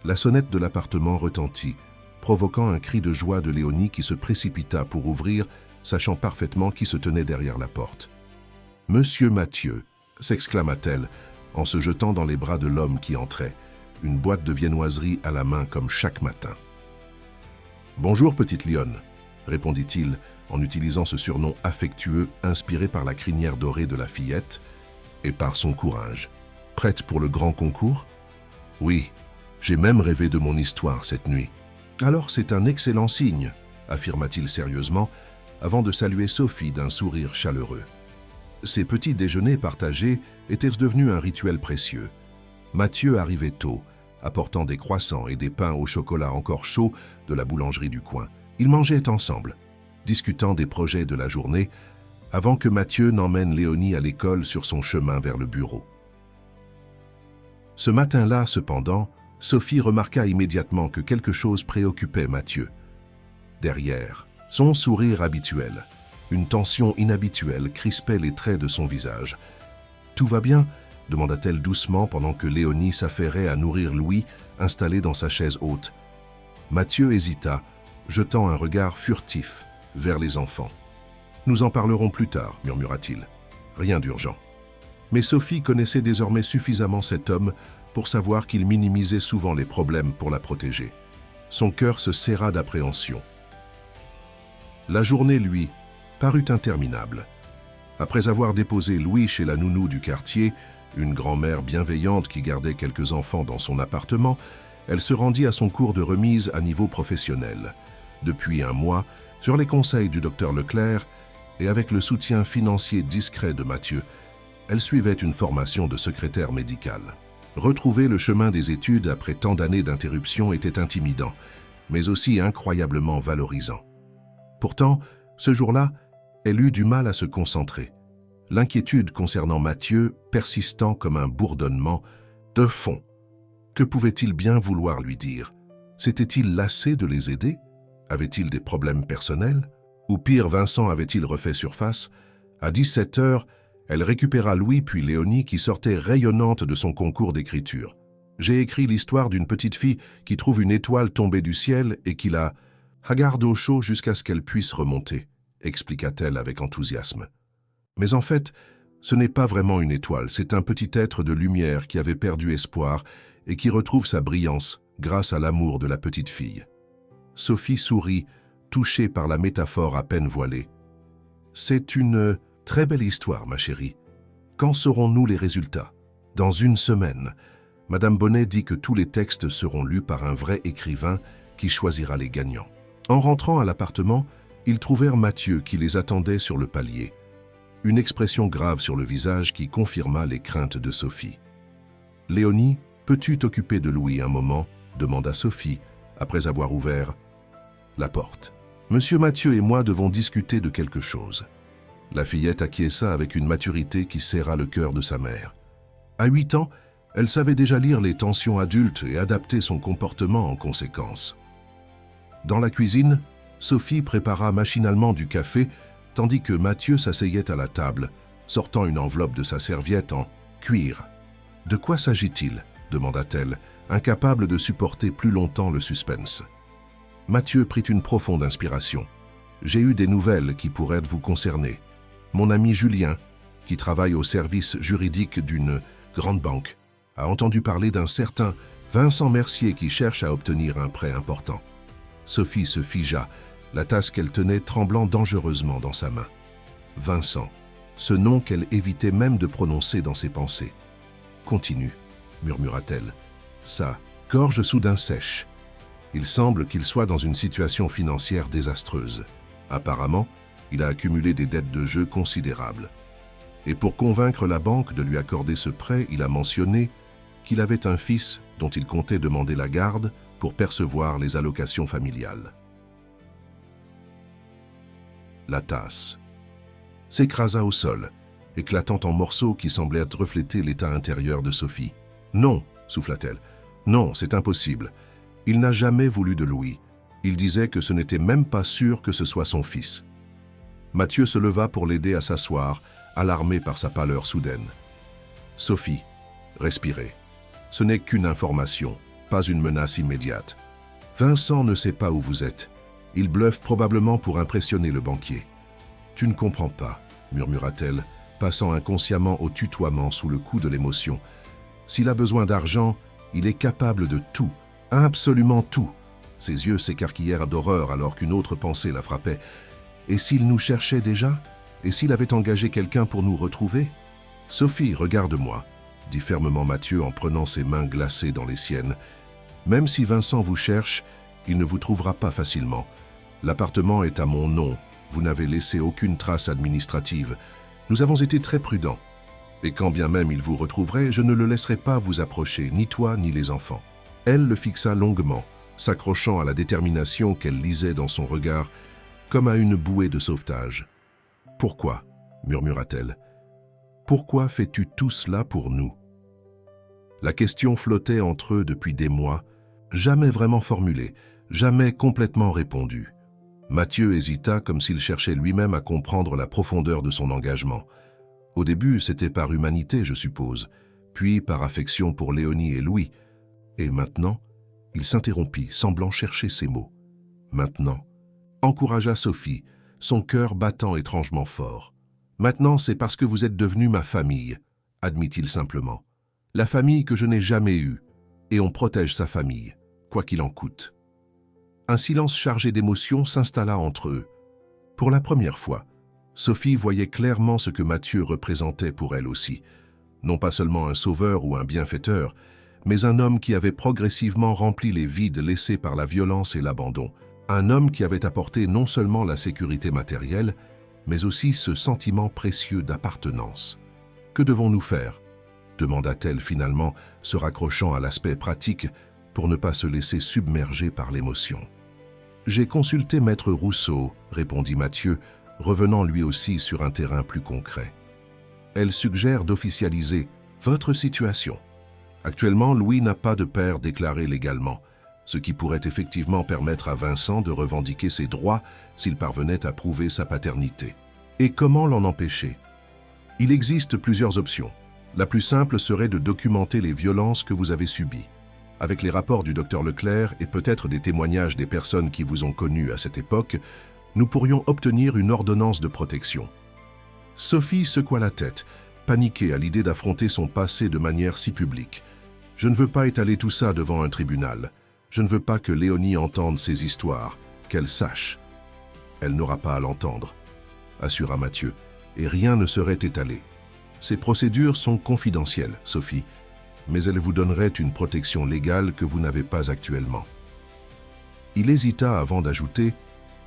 La sonnette de l'appartement retentit, provoquant un cri de joie de Léonie qui se précipita pour ouvrir, sachant parfaitement qui se tenait derrière la porte. « Monsieur Mathieu !» s'exclama-t-elle en se jetant dans les bras de l'homme qui entrait, une boîte de viennoiserie à la main comme chaque matin. « Bonjour, petite lionne !» répondit-il en utilisant ce surnom affectueux inspiré par la crinière dorée de la fillette et par son courage. « Prête pour le grand concours ? » ?»« Oui, j'ai même rêvé de mon histoire cette nuit. »« Alors c'est un excellent signe, » affirma-t-il sérieusement, avant de saluer Sophie d'un sourire chaleureux. Ces petits déjeuners partagés étaient devenus un rituel précieux. Mathieu arrivait tôt, apportant des croissants et des pains au chocolat encore chauds de la boulangerie du coin. Ils mangeaient ensemble, discutant des projets de la journée, avant que Mathieu n'emmène Léonie à l'école sur son chemin vers le bureau. Ce matin-là, cependant, Sophie remarqua immédiatement que quelque chose préoccupait Mathieu. Derrière, son sourire habituel, une tension inhabituelle crispait les traits de son visage. « Tout va bien ?» demanda-t-elle doucement pendant que Léonie s'affairait à nourrir Louis, installé dans sa chaise haute. Mathieu hésita, jetant un regard furtif vers les enfants. « Nous en parlerons plus tard, » murmura-t-il. « Rien d'urgent. » Mais Sophie connaissait désormais suffisamment cet homme pour savoir qu'il minimisait souvent les problèmes pour la protéger. Son cœur se serra d'appréhension. La journée, lui, parut interminable. Après avoir déposé Louis chez la nounou du quartier, une grand-mère bienveillante qui gardait quelques enfants dans son appartement, elle se rendit à son cours de remise à niveau professionnel. Depuis un mois, sur les conseils du docteur Leclerc et avec le soutien financier discret de Mathieu, elle suivait une formation de secrétaire médicale. Retrouver le chemin des études après tant d'années d'interruption était intimidant, mais aussi incroyablement valorisant. Pourtant, ce jour-là, elle eut du mal à se concentrer. L'inquiétude concernant Mathieu persistant comme un bourdonnement de fond. Que pouvait-il bien vouloir lui dire? S'était-il lassé de les aider? Avait-il des problèmes personnels? Ou pire, Vincent avait-il refait surface? À 17 heures, elle récupéra Louis puis Léonie qui sortait rayonnante de son concours d'écriture. « J'ai écrit l'histoire d'une petite fille qui trouve une étoile tombée du ciel et qui la garde au chaud jusqu'à ce qu'elle puisse remonter, » expliqua-t-elle avec enthousiasme. Mais en fait, ce n'est pas vraiment une étoile, c'est un petit être de lumière qui avait perdu espoir et qui retrouve sa brillance grâce à l'amour de la petite fille. Sophie sourit, touchée par la métaphore à peine voilée. « C'est une très belle histoire, ma chérie. Quand saurons-nous les résultats? » « Dans une semaine. Madame Bonnet dit que tous les textes seront lus par un vrai écrivain qui choisira les gagnants. » En rentrant à l'appartement, ils trouvèrent Mathieu qui les attendait sur le palier. Une expression grave sur le visage qui confirma les craintes de Sophie. « Léonie, peux-tu t'occuper de Louis un moment ?» demanda Sophie, après avoir ouvert la porte. « Monsieur Mathieu et moi devons discuter de quelque chose. » La fillette acquiesça avec une maturité qui serra le cœur de sa mère. À 8 ans, elle savait déjà lire les tensions adultes et adapter son comportement en conséquence. Dans la cuisine, Sophie prépara machinalement du café, tandis que Mathieu s'asseyait à la table, sortant une enveloppe de sa serviette en cuir. « De quoi s'agit-il » demanda-t-elle, incapable de supporter plus longtemps le suspense. Mathieu prit une profonde inspiration. « J'ai eu des nouvelles qui pourraient vous concerner. Mon ami Julien, qui travaille au service juridique d'une grande banque, a entendu parler d'un certain Vincent Mercier qui cherche à obtenir un prêt important. Sophie se figea, la tasse qu'elle tenait tremblant dangereusement dans sa main. Vincent, ce nom qu'elle évitait même de prononcer dans ses pensées. « Continue », murmura-t-elle. Sa gorge soudain sèche. Il semble qu'il soit dans une situation financière désastreuse. Apparemment, il a accumulé des dettes de jeu considérables. Et pour convaincre la banque de lui accorder ce prêt, il a mentionné qu'il avait un fils dont il comptait demander la garde pour percevoir les allocations familiales. La tasse s'écrasa au sol, éclatant en morceaux qui semblaient refléter l'état intérieur de Sophie. « Non !» souffla-t-elle. « Non, c'est impossible. Il n'a jamais voulu de Louis. Il disait que ce n'était même pas sûr que ce soit son fils. » Mathieu se leva pour l'aider à s'asseoir, alarmé par sa pâleur soudaine. « Sophie, respirez. Ce n'est qu'une information, pas une menace immédiate. Vincent ne sait pas où vous êtes. Il bluffe probablement pour impressionner le banquier. »« Tu ne comprends pas, » murmura-t-elle, passant inconsciemment au tutoiement sous le coup de l'émotion. « S'il a besoin d'argent, il est capable de tout, absolument tout. » Ses yeux s'écarquillèrent d'horreur alors qu'une autre pensée la frappait. « Et s'il nous cherchait déjà? Et s'il avait engagé quelqu'un pour nous retrouver? »« Sophie, regarde-moi, » dit fermement Mathieu en prenant ses mains glacées dans les siennes. « Même si Vincent vous cherche, il ne vous trouvera pas facilement. L'appartement est à mon nom. Vous n'avez laissé aucune trace administrative. Nous avons été très prudents. Et quand bien même il vous retrouverait, je ne le laisserai pas vous approcher, ni toi ni les enfants. » Elle le fixa longuement, s'accrochant à la détermination qu'elle lisait dans son regard, comme à une bouée de sauvetage. « Pourquoi ?» murmura-t-elle. « Pourquoi fais-tu tout cela pour nous ?» La question flottait entre eux depuis des mois, jamais vraiment formulée, jamais complètement répondue. Mathieu hésita comme s'il cherchait lui-même à comprendre la profondeur de son engagement. Au début, c'était par humanité, je suppose, puis par affection pour Léonie et Louis. Et maintenant, il s'interrompit, semblant chercher ses mots. Maintenant, encouragea Sophie, son cœur battant étrangement fort. Maintenant, c'est parce que vous êtes devenue ma famille, admit-il simplement. La famille que je n'ai jamais eue, et on protège sa famille, quoi qu'il en coûte. Un silence chargé d'émotions s'installa entre eux. Pour la première fois, Sophie voyait clairement ce que Mathieu représentait pour elle aussi. Non pas seulement un sauveur ou un bienfaiteur, mais un homme qui avait progressivement rempli les vides laissés par la violence et l'abandon. Un homme qui avait apporté non seulement la sécurité matérielle, mais aussi ce sentiment précieux d'appartenance. « Que devons-nous faire ?» demanda-t-elle finalement, se raccrochant à l'aspect pratique pour ne pas se laisser submerger par l'émotion. « J'ai consulté Maître Rousseau, » répondit Mathieu, revenant lui aussi sur un terrain plus concret. « Elle suggère d'officialiser votre situation. Actuellement, Louis n'a pas de père déclaré légalement, ce qui pourrait effectivement permettre à Vincent de revendiquer ses droits s'il parvenait à prouver sa paternité. Et comment l'en empêcher? Il existe plusieurs options. La plus simple serait de documenter les violences que vous avez subies. Avec les rapports du docteur Leclerc et peut-être des témoignages des personnes qui vous ont connu à cette époque, nous pourrions obtenir une ordonnance de protection. » Sophie secoua la tête, paniquée à l'idée d'affronter son passé de manière si publique. « Je ne veux pas étaler tout ça devant un tribunal. Je ne veux pas que Léonie entende ces histoires, qu'elle sache. »« Elle n'aura pas à l'entendre, » assura Mathieu, « et rien ne serait étalé. Ces procédures sont confidentielles, Sophie, mais elles vous donneraient une protection légale que vous n'avez pas actuellement. » Il hésita avant d'ajouter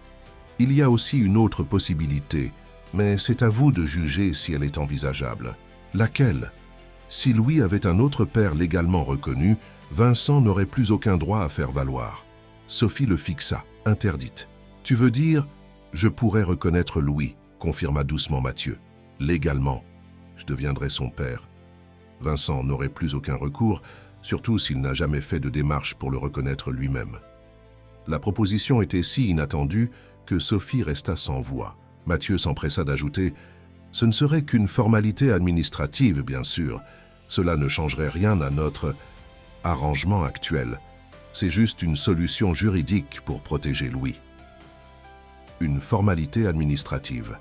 « Il y a aussi une autre possibilité, mais c'est à vous de juger si elle est envisageable. » « Laquelle ? Si Louis avait un autre père légalement reconnu, Vincent n'aurait plus aucun droit à faire valoir. » Sophie le fixa, interdite. « Tu veux dire, je pourrais reconnaître Louis, » confirma doucement Mathieu. « Légalement, je deviendrai son père. Vincent n'aurait plus aucun recours, surtout s'il n'a jamais fait de démarche pour le reconnaître lui-même. » La proposition était si inattendue que Sophie resta sans voix. Mathieu s'empressa d'ajouter « Ce ne serait qu'une formalité administrative, bien sûr. Cela ne changerait rien à notre arrangement actuel. C'est juste une solution juridique pour protéger Louis. » Une formalité administrative.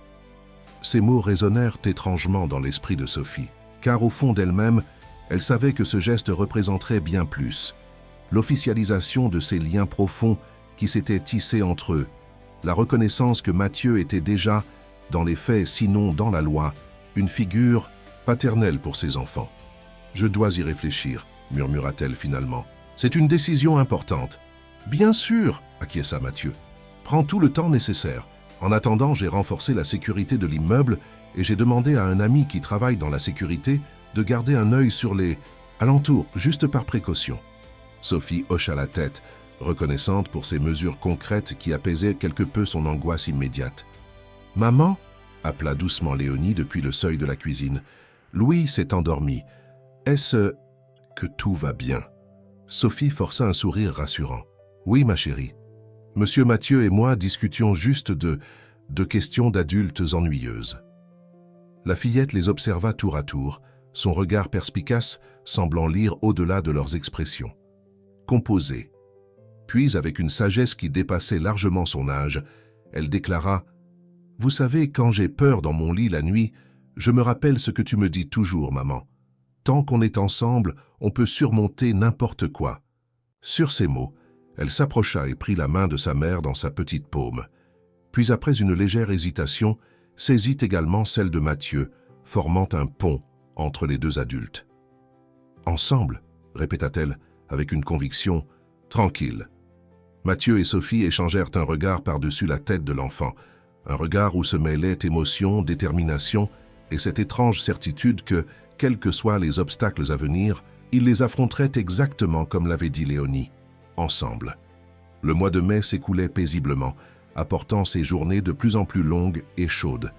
Ces mots résonnèrent étrangement dans l'esprit de Sophie, car au fond d'elle-même, elle savait que ce geste représenterait bien plus. l'officialisation de ces liens profonds qui s'étaient tissés entre eux, la reconnaissance que Mathieu était déjà, dans les faits sinon dans la loi, une figure paternelle pour ses enfants. « Je dois y réfléchir », murmura-t-elle finalement. « C'est une décision importante. »« Bien sûr », acquiesça Mathieu. « Prends tout le temps nécessaire. En attendant, j'ai renforcé la sécurité de l'immeuble et j'ai demandé à un ami qui travaille dans la sécurité de garder un œil sur les alentours, juste par précaution. » Sophie hocha la tête, reconnaissante pour ces mesures concrètes qui apaisaient quelque peu son angoisse immédiate. « Maman ?» appela doucement Léonie depuis le seuil de la cuisine. Louis s'est endormi. « Est-ce que tout va bien ?» Sophie força un sourire rassurant. « Oui, ma chérie. Monsieur Mathieu et moi discutions juste de questions d'adultes ennuyeuses. » La fillette les observa tour à tour, son regard perspicace semblant lire au-delà de leurs expressions. Composée. Puis, avec une sagesse qui dépassait largement son âge, elle déclara « Vous savez, quand j'ai peur dans mon lit la nuit, je me rappelle ce que tu me dis toujours, maman. Tant qu'on est ensemble, on peut surmonter n'importe quoi. » Sur ces mots, elle s'approcha et prit la main de sa mère dans sa petite paume. Puis, après une légère hésitation, saisit également celle de Mathieu, formant un pont entre les deux adultes. « Ensemble » répéta-t-elle, avec une conviction « tranquille ». Mathieu et Sophie échangèrent un regard par-dessus la tête de l'enfant, un regard où se mêlaient émotion, détermination et cette étrange certitude que, quels que soient les obstacles à venir, ils les affronteraient exactement comme l'avait dit Léonie, ensemble. Le mois de mai s'écoulait paisiblement, apportant ces journées de plus en plus longues et chaudes.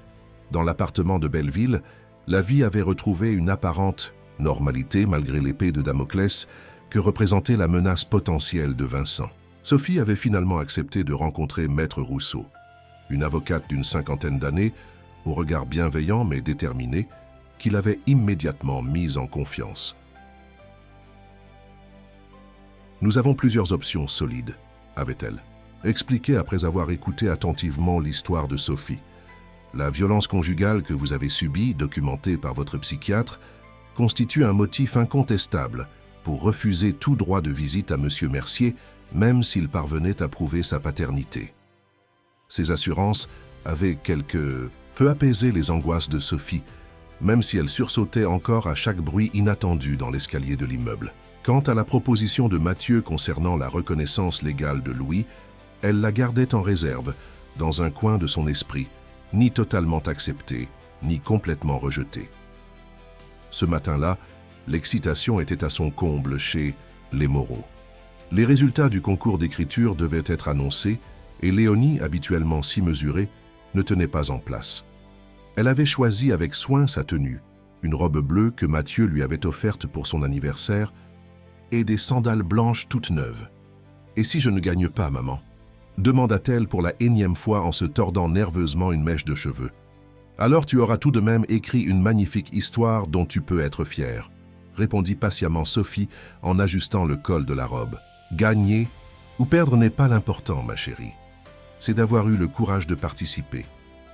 Dans l'appartement de Belleville, la vie avait retrouvé une apparente normalité malgré l'épée de Damoclès que représentait la menace potentielle de Vincent. Sophie avait finalement accepté de rencontrer Maître Rousseau, une avocate d'une cinquantaine d'années, au regard bienveillant mais déterminé, qui l'avait immédiatement mise en confiance. « Nous avons plusieurs options solides », avait-elle expliqué après avoir écouté attentivement l'histoire de Sophie. La violence conjugale que vous avez subie, documentée par votre psychiatre, constitue un motif incontestable pour refuser tout droit de visite à M. Mercier, même s'il parvenait à prouver sa paternité. Ces assurances avaient quelque peu apaisé les angoisses de Sophie, même si elle sursautait encore à chaque bruit inattendu dans l'escalier de l'immeuble. Quant à la proposition de Mathieu concernant la reconnaissance légale de Louis, elle la gardait en réserve, dans un coin de son esprit, ni totalement acceptée, ni complètement rejetée. Ce matin-là, l'excitation était à son comble chez les Moreau. Les résultats du concours d'écriture devaient être annoncés et Léonie, habituellement si mesurée, ne tenait pas en place. Elle avait choisi avec soin sa tenue, une robe bleue que Mathieu lui avait offerte pour son anniversaire et des sandales blanches toutes neuves. « Et si je ne gagne pas, maman ?» demanda-t-elle pour la énième fois en se tordant nerveusement une mèche de cheveux. « Alors tu auras tout de même écrit une magnifique histoire dont tu peux être fière, » répondit patiemment Sophie en ajustant le col de la robe. « Gagner ou perdre n'est pas l'important, ma chérie. C'est d'avoir eu le courage de participer,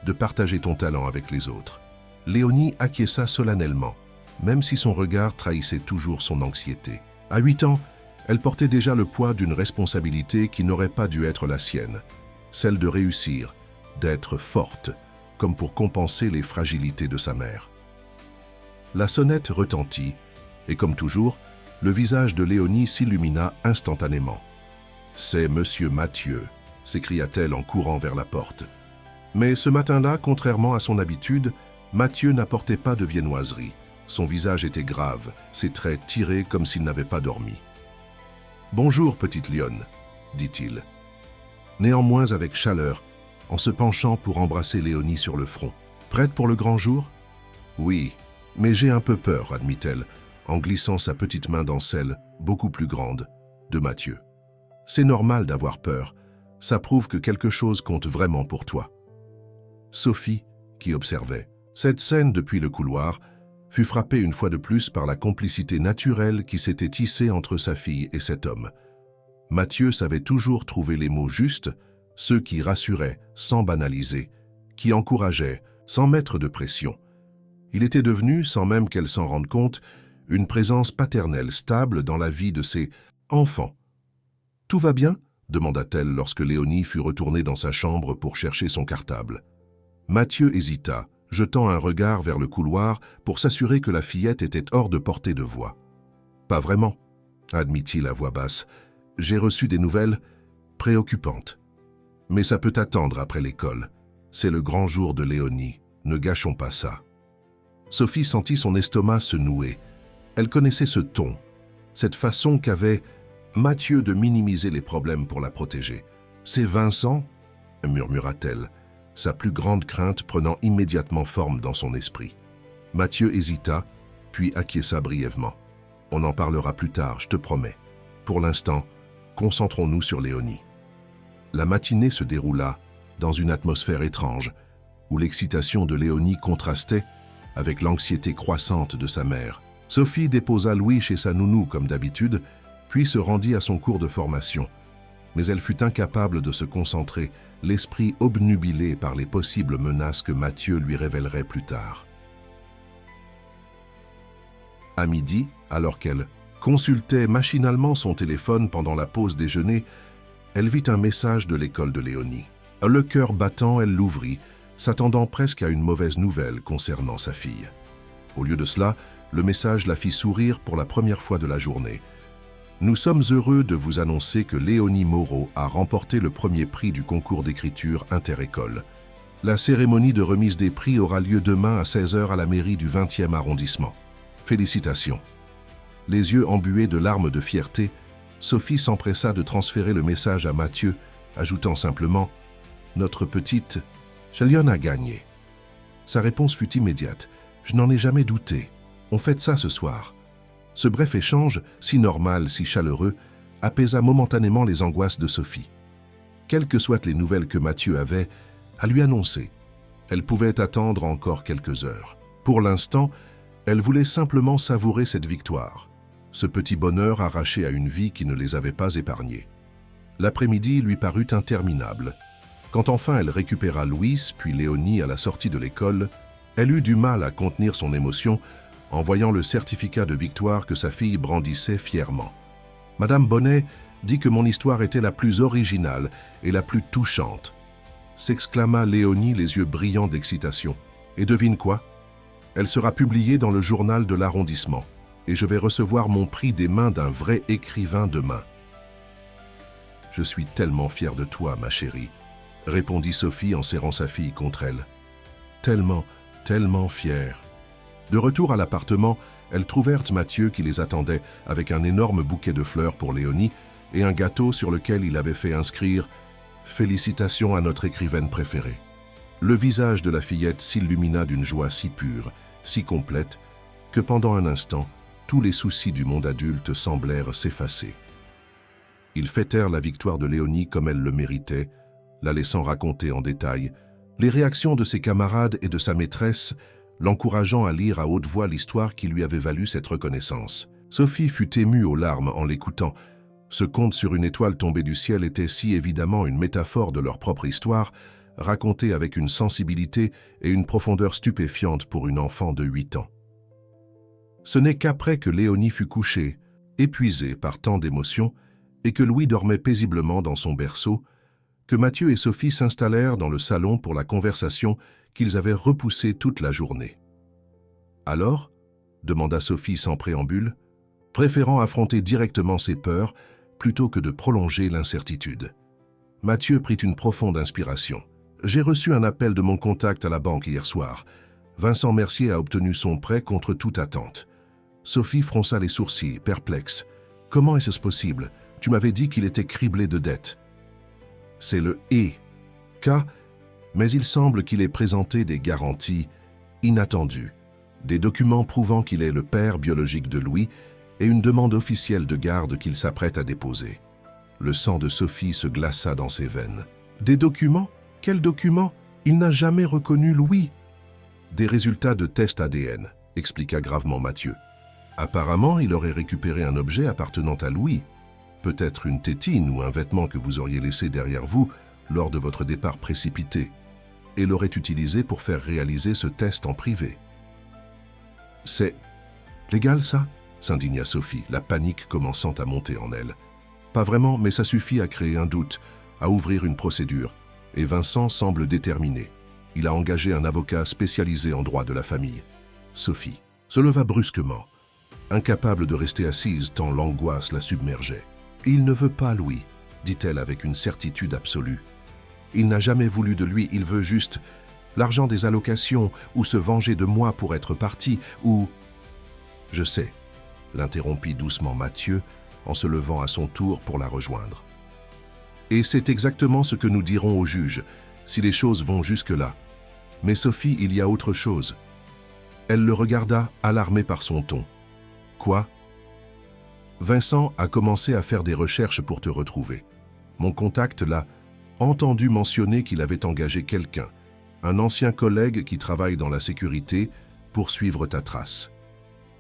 de partager ton talent avec les autres. » Léonie acquiesça solennellement, même si son regard trahissait toujours son anxiété. À 8 ans, elle portait déjà le poids d'une responsabilité qui n'aurait pas dû être la sienne, celle de réussir, d'être forte, comme pour compenser les fragilités de sa mère. La sonnette retentit, et comme toujours, le visage de Léonie s'illumina instantanément. « C'est Monsieur Mathieu », s'écria-t-elle en courant vers la porte. Mais ce matin-là, contrairement à son habitude, Mathieu n'apportait pas de viennoiserie. Son visage était grave, ses traits tirés comme s'il n'avait pas dormi. « Bonjour, petite lionne », dit-il. Néanmoins avec chaleur, en se penchant pour embrasser Léonie sur le front. « Prête pour le grand jour ?»« Oui, mais j'ai un peu peur, » admit-elle, en glissant sa petite main dans celle, beaucoup plus grande, de Mathieu. « C'est normal d'avoir peur, ça prouve que quelque chose compte vraiment pour toi. » Sophie, qui observait cette scène depuis le couloir, fut frappée une fois de plus par la complicité naturelle qui s'était tissée entre sa fille et cet homme. Mathieu savait toujours trouver les mots justes, ceux qui rassuraient sans banaliser, qui encourageaient sans mettre de pression. Il était devenu, sans même qu'elle s'en rende compte, une présence paternelle stable dans la vie de ses enfants, Tout va bien ?» demanda-t-elle lorsque Léonie fut retournée dans sa chambre pour chercher son cartable. Mathieu hésita, jetant un regard vers le couloir pour s'assurer que la fillette était hors de portée de voix. « Pas vraiment », admit-il à voix basse. « J'ai reçu des nouvelles préoccupantes. Mais ça peut attendre après l'école. C'est le grand jour de Léonie. Ne gâchons pas ça. » Sophie sentit son estomac se nouer. Elle connaissait ce ton, cette façon qu'avait Mathieu de minimiser les problèmes pour la protéger. « C'est Vincent ?» murmura-t-elle, sa plus grande crainte prenant immédiatement forme dans son esprit. Mathieu hésita, puis acquiesça brièvement. « On en parlera plus tard, je te promets. Pour l'instant, concentrons-nous sur Léonie. » La matinée se déroula dans une atmosphère étrange, où l'excitation de Léonie contrastait avec l'anxiété croissante de sa mère. Sophie déposa Louis chez sa nounou comme d'habitude, puis se rendit à son cours de formation. Mais elle fut incapable de se concentrer, l'esprit obnubilé par les possibles menaces que Mathieu lui révélerait plus tard. À midi, alors qu'elle consultait machinalement son téléphone pendant la pause déjeuner, elle vit un message de l'école de Léonie. Le cœur battant, elle l'ouvrit, s'attendant presque à une mauvaise nouvelle concernant sa fille. Au lieu de cela, le message la fit sourire pour la première fois de la journée. « Nous sommes heureux de vous annoncer que Léonie Moreau a remporté le premier prix du concours d'écriture inter-école. La cérémonie de remise des prix aura lieu demain à 16h à la mairie du 20e arrondissement. Félicitations. » Les yeux embués de larmes de fierté, Sophie s'empressa de transférer le message à Mathieu, ajoutant simplement « Notre petite Chalion a gagné. » Sa réponse fut immédiate. « Je n'en ai jamais douté. On fête ça ce soir. » Ce bref échange, si normal, si chaleureux, apaisa momentanément les angoisses de Sophie. Quelles que soient les nouvelles que Mathieu avait à lui annoncer, elle pouvait attendre encore quelques heures. Pour l'instant, elle voulait simplement savourer cette victoire, ce petit bonheur arraché à une vie qui ne les avait pas épargnés. L'après-midi lui parut interminable. Quand enfin elle récupéra Louis puis Léonie à la sortie de l'école, elle eut du mal à contenir son émotion en voyant le certificat de victoire que sa fille brandissait fièrement. « Madame Bonnet dit que mon histoire était la plus originale et la plus touchante. » s'exclama Léonie, les yeux brillants d'excitation. « Et devine quoi? Elle sera publiée dans le journal de l'arrondissement et je vais recevoir mon prix des mains d'un vrai écrivain demain. »« Je suis tellement fière de toi, ma chérie, » répondit Sophie en serrant sa fille contre elle. « Tellement, tellement fière. » De retour à l'appartement, elles trouvèrent Mathieu qui les attendait avec un énorme bouquet de fleurs pour Léonie et un gâteau sur lequel il avait fait inscrire « Félicitations à notre écrivaine préférée ». Le visage de la fillette s'illumina d'une joie si pure, si complète, que pendant un instant, tous les soucis du monde adulte semblèrent s'effacer. Ils fêtèrent la victoire de Léonie comme elle le méritait, la laissant raconter en détail les réactions de ses camarades et de sa maîtresse, l'encourageant à lire à haute voix l'histoire qui lui avait valu cette reconnaissance. Sophie fut émue aux larmes en l'écoutant. Ce conte sur une étoile tombée du ciel était si évidemment une métaphore de leur propre histoire, racontée avec une sensibilité et une profondeur stupéfiantes pour une enfant de 8 ans. Ce n'est qu'après que Léonie fut couchée, épuisée par tant d'émotions, et que Louis dormait paisiblement dans son berceau, que Mathieu et Sophie s'installèrent dans le salon pour la conversation qu'ils avaient repoussée toute la journée. « Alors » demanda Sophie sans préambule, préférant affronter directement ses peurs plutôt que de prolonger l'incertitude. Mathieu prit une profonde inspiration. « J'ai reçu un appel de mon contact à la banque hier soir. Vincent Mercier a obtenu son prêt contre toute attente. » Sophie fronça les sourcils, perplexe. « Comment est-ce possible? Tu m'avais dit qu'il était criblé de dettes. » C'est le « et » cas, mais il semble qu'il ait présenté des garanties inattendues, des documents prouvant qu'il est le père biologique de Louis et une demande officielle de garde qu'il s'apprête à déposer. Le sang de Sophie se glaça dans ses veines. « Des documents? Quels documents? Il n'a jamais reconnu Louis. » « Des résultats de tests ADN, expliqua gravement Mathieu. Apparemment, il aurait récupéré un objet appartenant à Louis, peut-être une tétine ou un vêtement que vous auriez laissé derrière vous lors de votre départ précipité, et l'aurait utilisé pour faire réaliser ce test en privé. « C'est légal, ça ?» s'indigna Sophie, la panique commençant à monter en elle. Pas vraiment, mais ça suffit à créer un doute, à ouvrir une procédure. Et Vincent semble déterminé. Il a engagé un avocat spécialisé en droit de la famille. Sophie se leva brusquement, incapable de rester assise tant l'angoisse la submergeait. « Il ne veut pas Louis », dit-elle avec une certitude absolue. « Il n'a jamais voulu de lui, il veut juste l'argent des allocations, ou se venger de moi pour être parti, ou... » « Je sais », l'interrompit doucement Mathieu, en se levant à son tour pour la rejoindre. « Et c'est exactement ce que nous dirons au juge, si les choses vont jusque-là. Mais Sophie, il y a autre chose. » Elle le regarda, alarmée par son ton. « Quoi ?»« Vincent a commencé à faire des recherches pour te retrouver. Mon contact l'a entendu mentionner qu'il avait engagé quelqu'un, un ancien collègue qui travaille dans la sécurité, pour suivre ta trace. »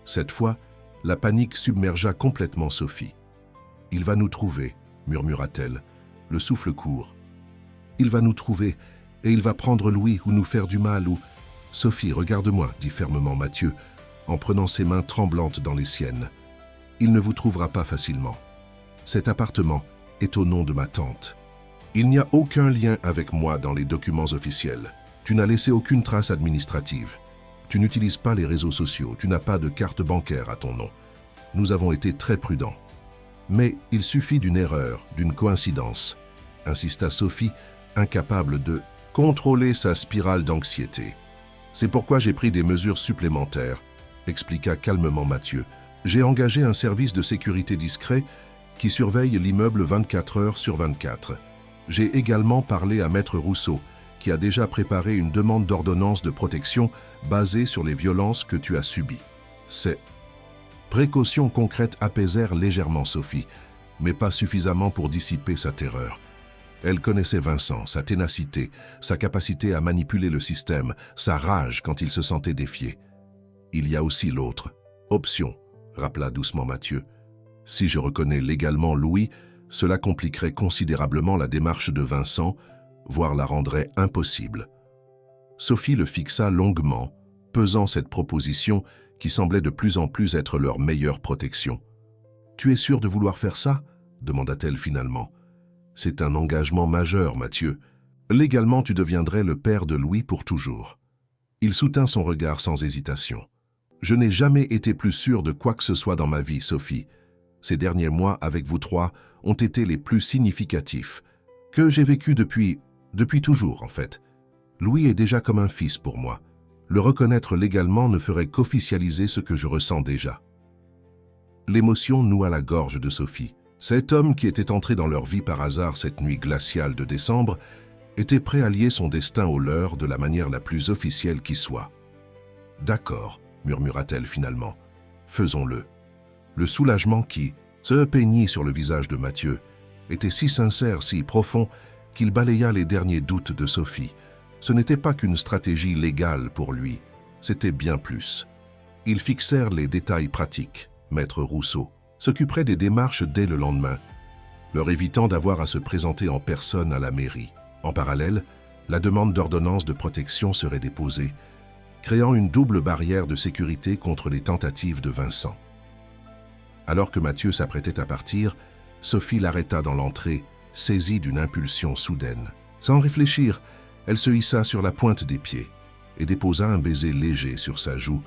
Cette fois, la panique submergea complètement Sophie. « Il va nous trouver, » murmura-t-elle, le souffle court. « Il va nous trouver, et il va prendre Louis ou nous faire du mal ou... » « Sophie, regarde-moi, » dit fermement Mathieu, en prenant ses mains tremblantes dans les siennes. « Il ne vous trouvera pas facilement. Cet appartement est au nom de ma tante. Il n'y a aucun lien avec moi dans les documents officiels. Tu n'as laissé aucune trace administrative. Tu n'utilises pas les réseaux sociaux, tu n'as pas de carte bancaire à ton nom. Nous avons été très prudents. Mais il suffit d'une erreur, d'une coïncidence, » insista Sophie, incapable de contrôler sa spirale d'anxiété. « C'est pourquoi j'ai pris des mesures supplémentaires, » expliqua calmement Mathieu. « J'ai engagé un service de sécurité discret qui surveille l'immeuble 24 heures sur 24. J'ai également parlé à Maître Rousseau, qui a déjà préparé une demande d'ordonnance de protection basée sur les violences que tu as subies. Ces précautions concrètes apaisèrent légèrement Sophie, mais pas suffisamment pour dissiper sa terreur. Elle connaissait Vincent, sa ténacité, sa capacité à manipuler le système, sa rage quand il se sentait défié. « Il y a aussi l'autre option », rappela doucement Mathieu. « Si je reconnais légalement Louis, cela compliquerait considérablement la démarche de Vincent, voire la rendrait impossible. » Sophie le fixa longuement, pesant cette proposition qui semblait de plus en plus être leur meilleure protection. « Tu es sûr de vouloir faire ça ?» demanda-t-elle finalement. « C'est un engagement majeur, Mathieu. Légalement, tu deviendrais le père de Louis pour toujours. » Il soutint son regard sans hésitation. « Je n'ai jamais été plus sûr de quoi que ce soit dans ma vie, Sophie. Ces derniers mois, avec vous trois, ont été les plus significatifs, que j'ai vécu depuis toujours, en fait. Louis est déjà comme un fils pour moi. Le reconnaître légalement ne ferait qu'officialiser ce que je ressens déjà. » L'émotion noua la gorge de Sophie. Cet homme qui était entré dans leur vie par hasard cette nuit glaciale de décembre était prêt à lier son destin au leur de la manière la plus officielle qui soit. « D'accord, » murmura-t-elle finalement. « Faisons-le. » Le soulagement qui se peignit sur le visage de Mathieu était si sincère, si profond, qu'il balaya les derniers doutes de Sophie. Ce n'était pas qu'une stratégie légale pour lui, c'était bien plus. Ils fixèrent les détails pratiques. Maître Rousseau s'occuperait des démarches dès le lendemain, leur évitant d'avoir à se présenter en personne à la mairie. En parallèle, la demande d'ordonnance de protection serait déposée, créant une double barrière de sécurité contre les tentatives de Vincent. Alors que Mathieu s'apprêtait à partir, Sophie l'arrêta dans l'entrée, saisie d'une impulsion soudaine. Sans réfléchir, elle se hissa sur la pointe des pieds et déposa un baiser léger sur sa joue,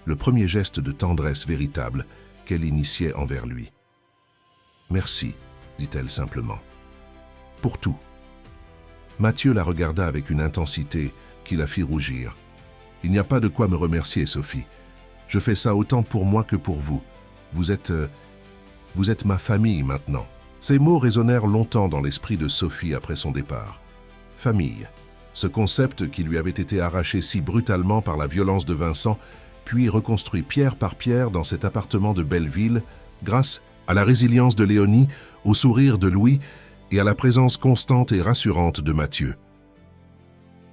le premier geste de tendresse véritable qu'elle initiait envers lui. « Merci », dit-elle simplement. « Pour tout. » Mathieu la regarda avec une intensité qui la fit rougir. « Il n'y a pas de quoi me remercier, Sophie. Je fais ça autant pour moi que pour vous. Vous êtes ma famille maintenant. » Ces mots résonnèrent longtemps dans l'esprit de Sophie après son départ. Famille, ce concept qui lui avait été arraché si brutalement par la violence de Vincent, puis reconstruit pierre par pierre dans cet appartement de Belleville, grâce à la résilience de Léonie, au sourire de Louis et à la présence constante et rassurante de Mathieu.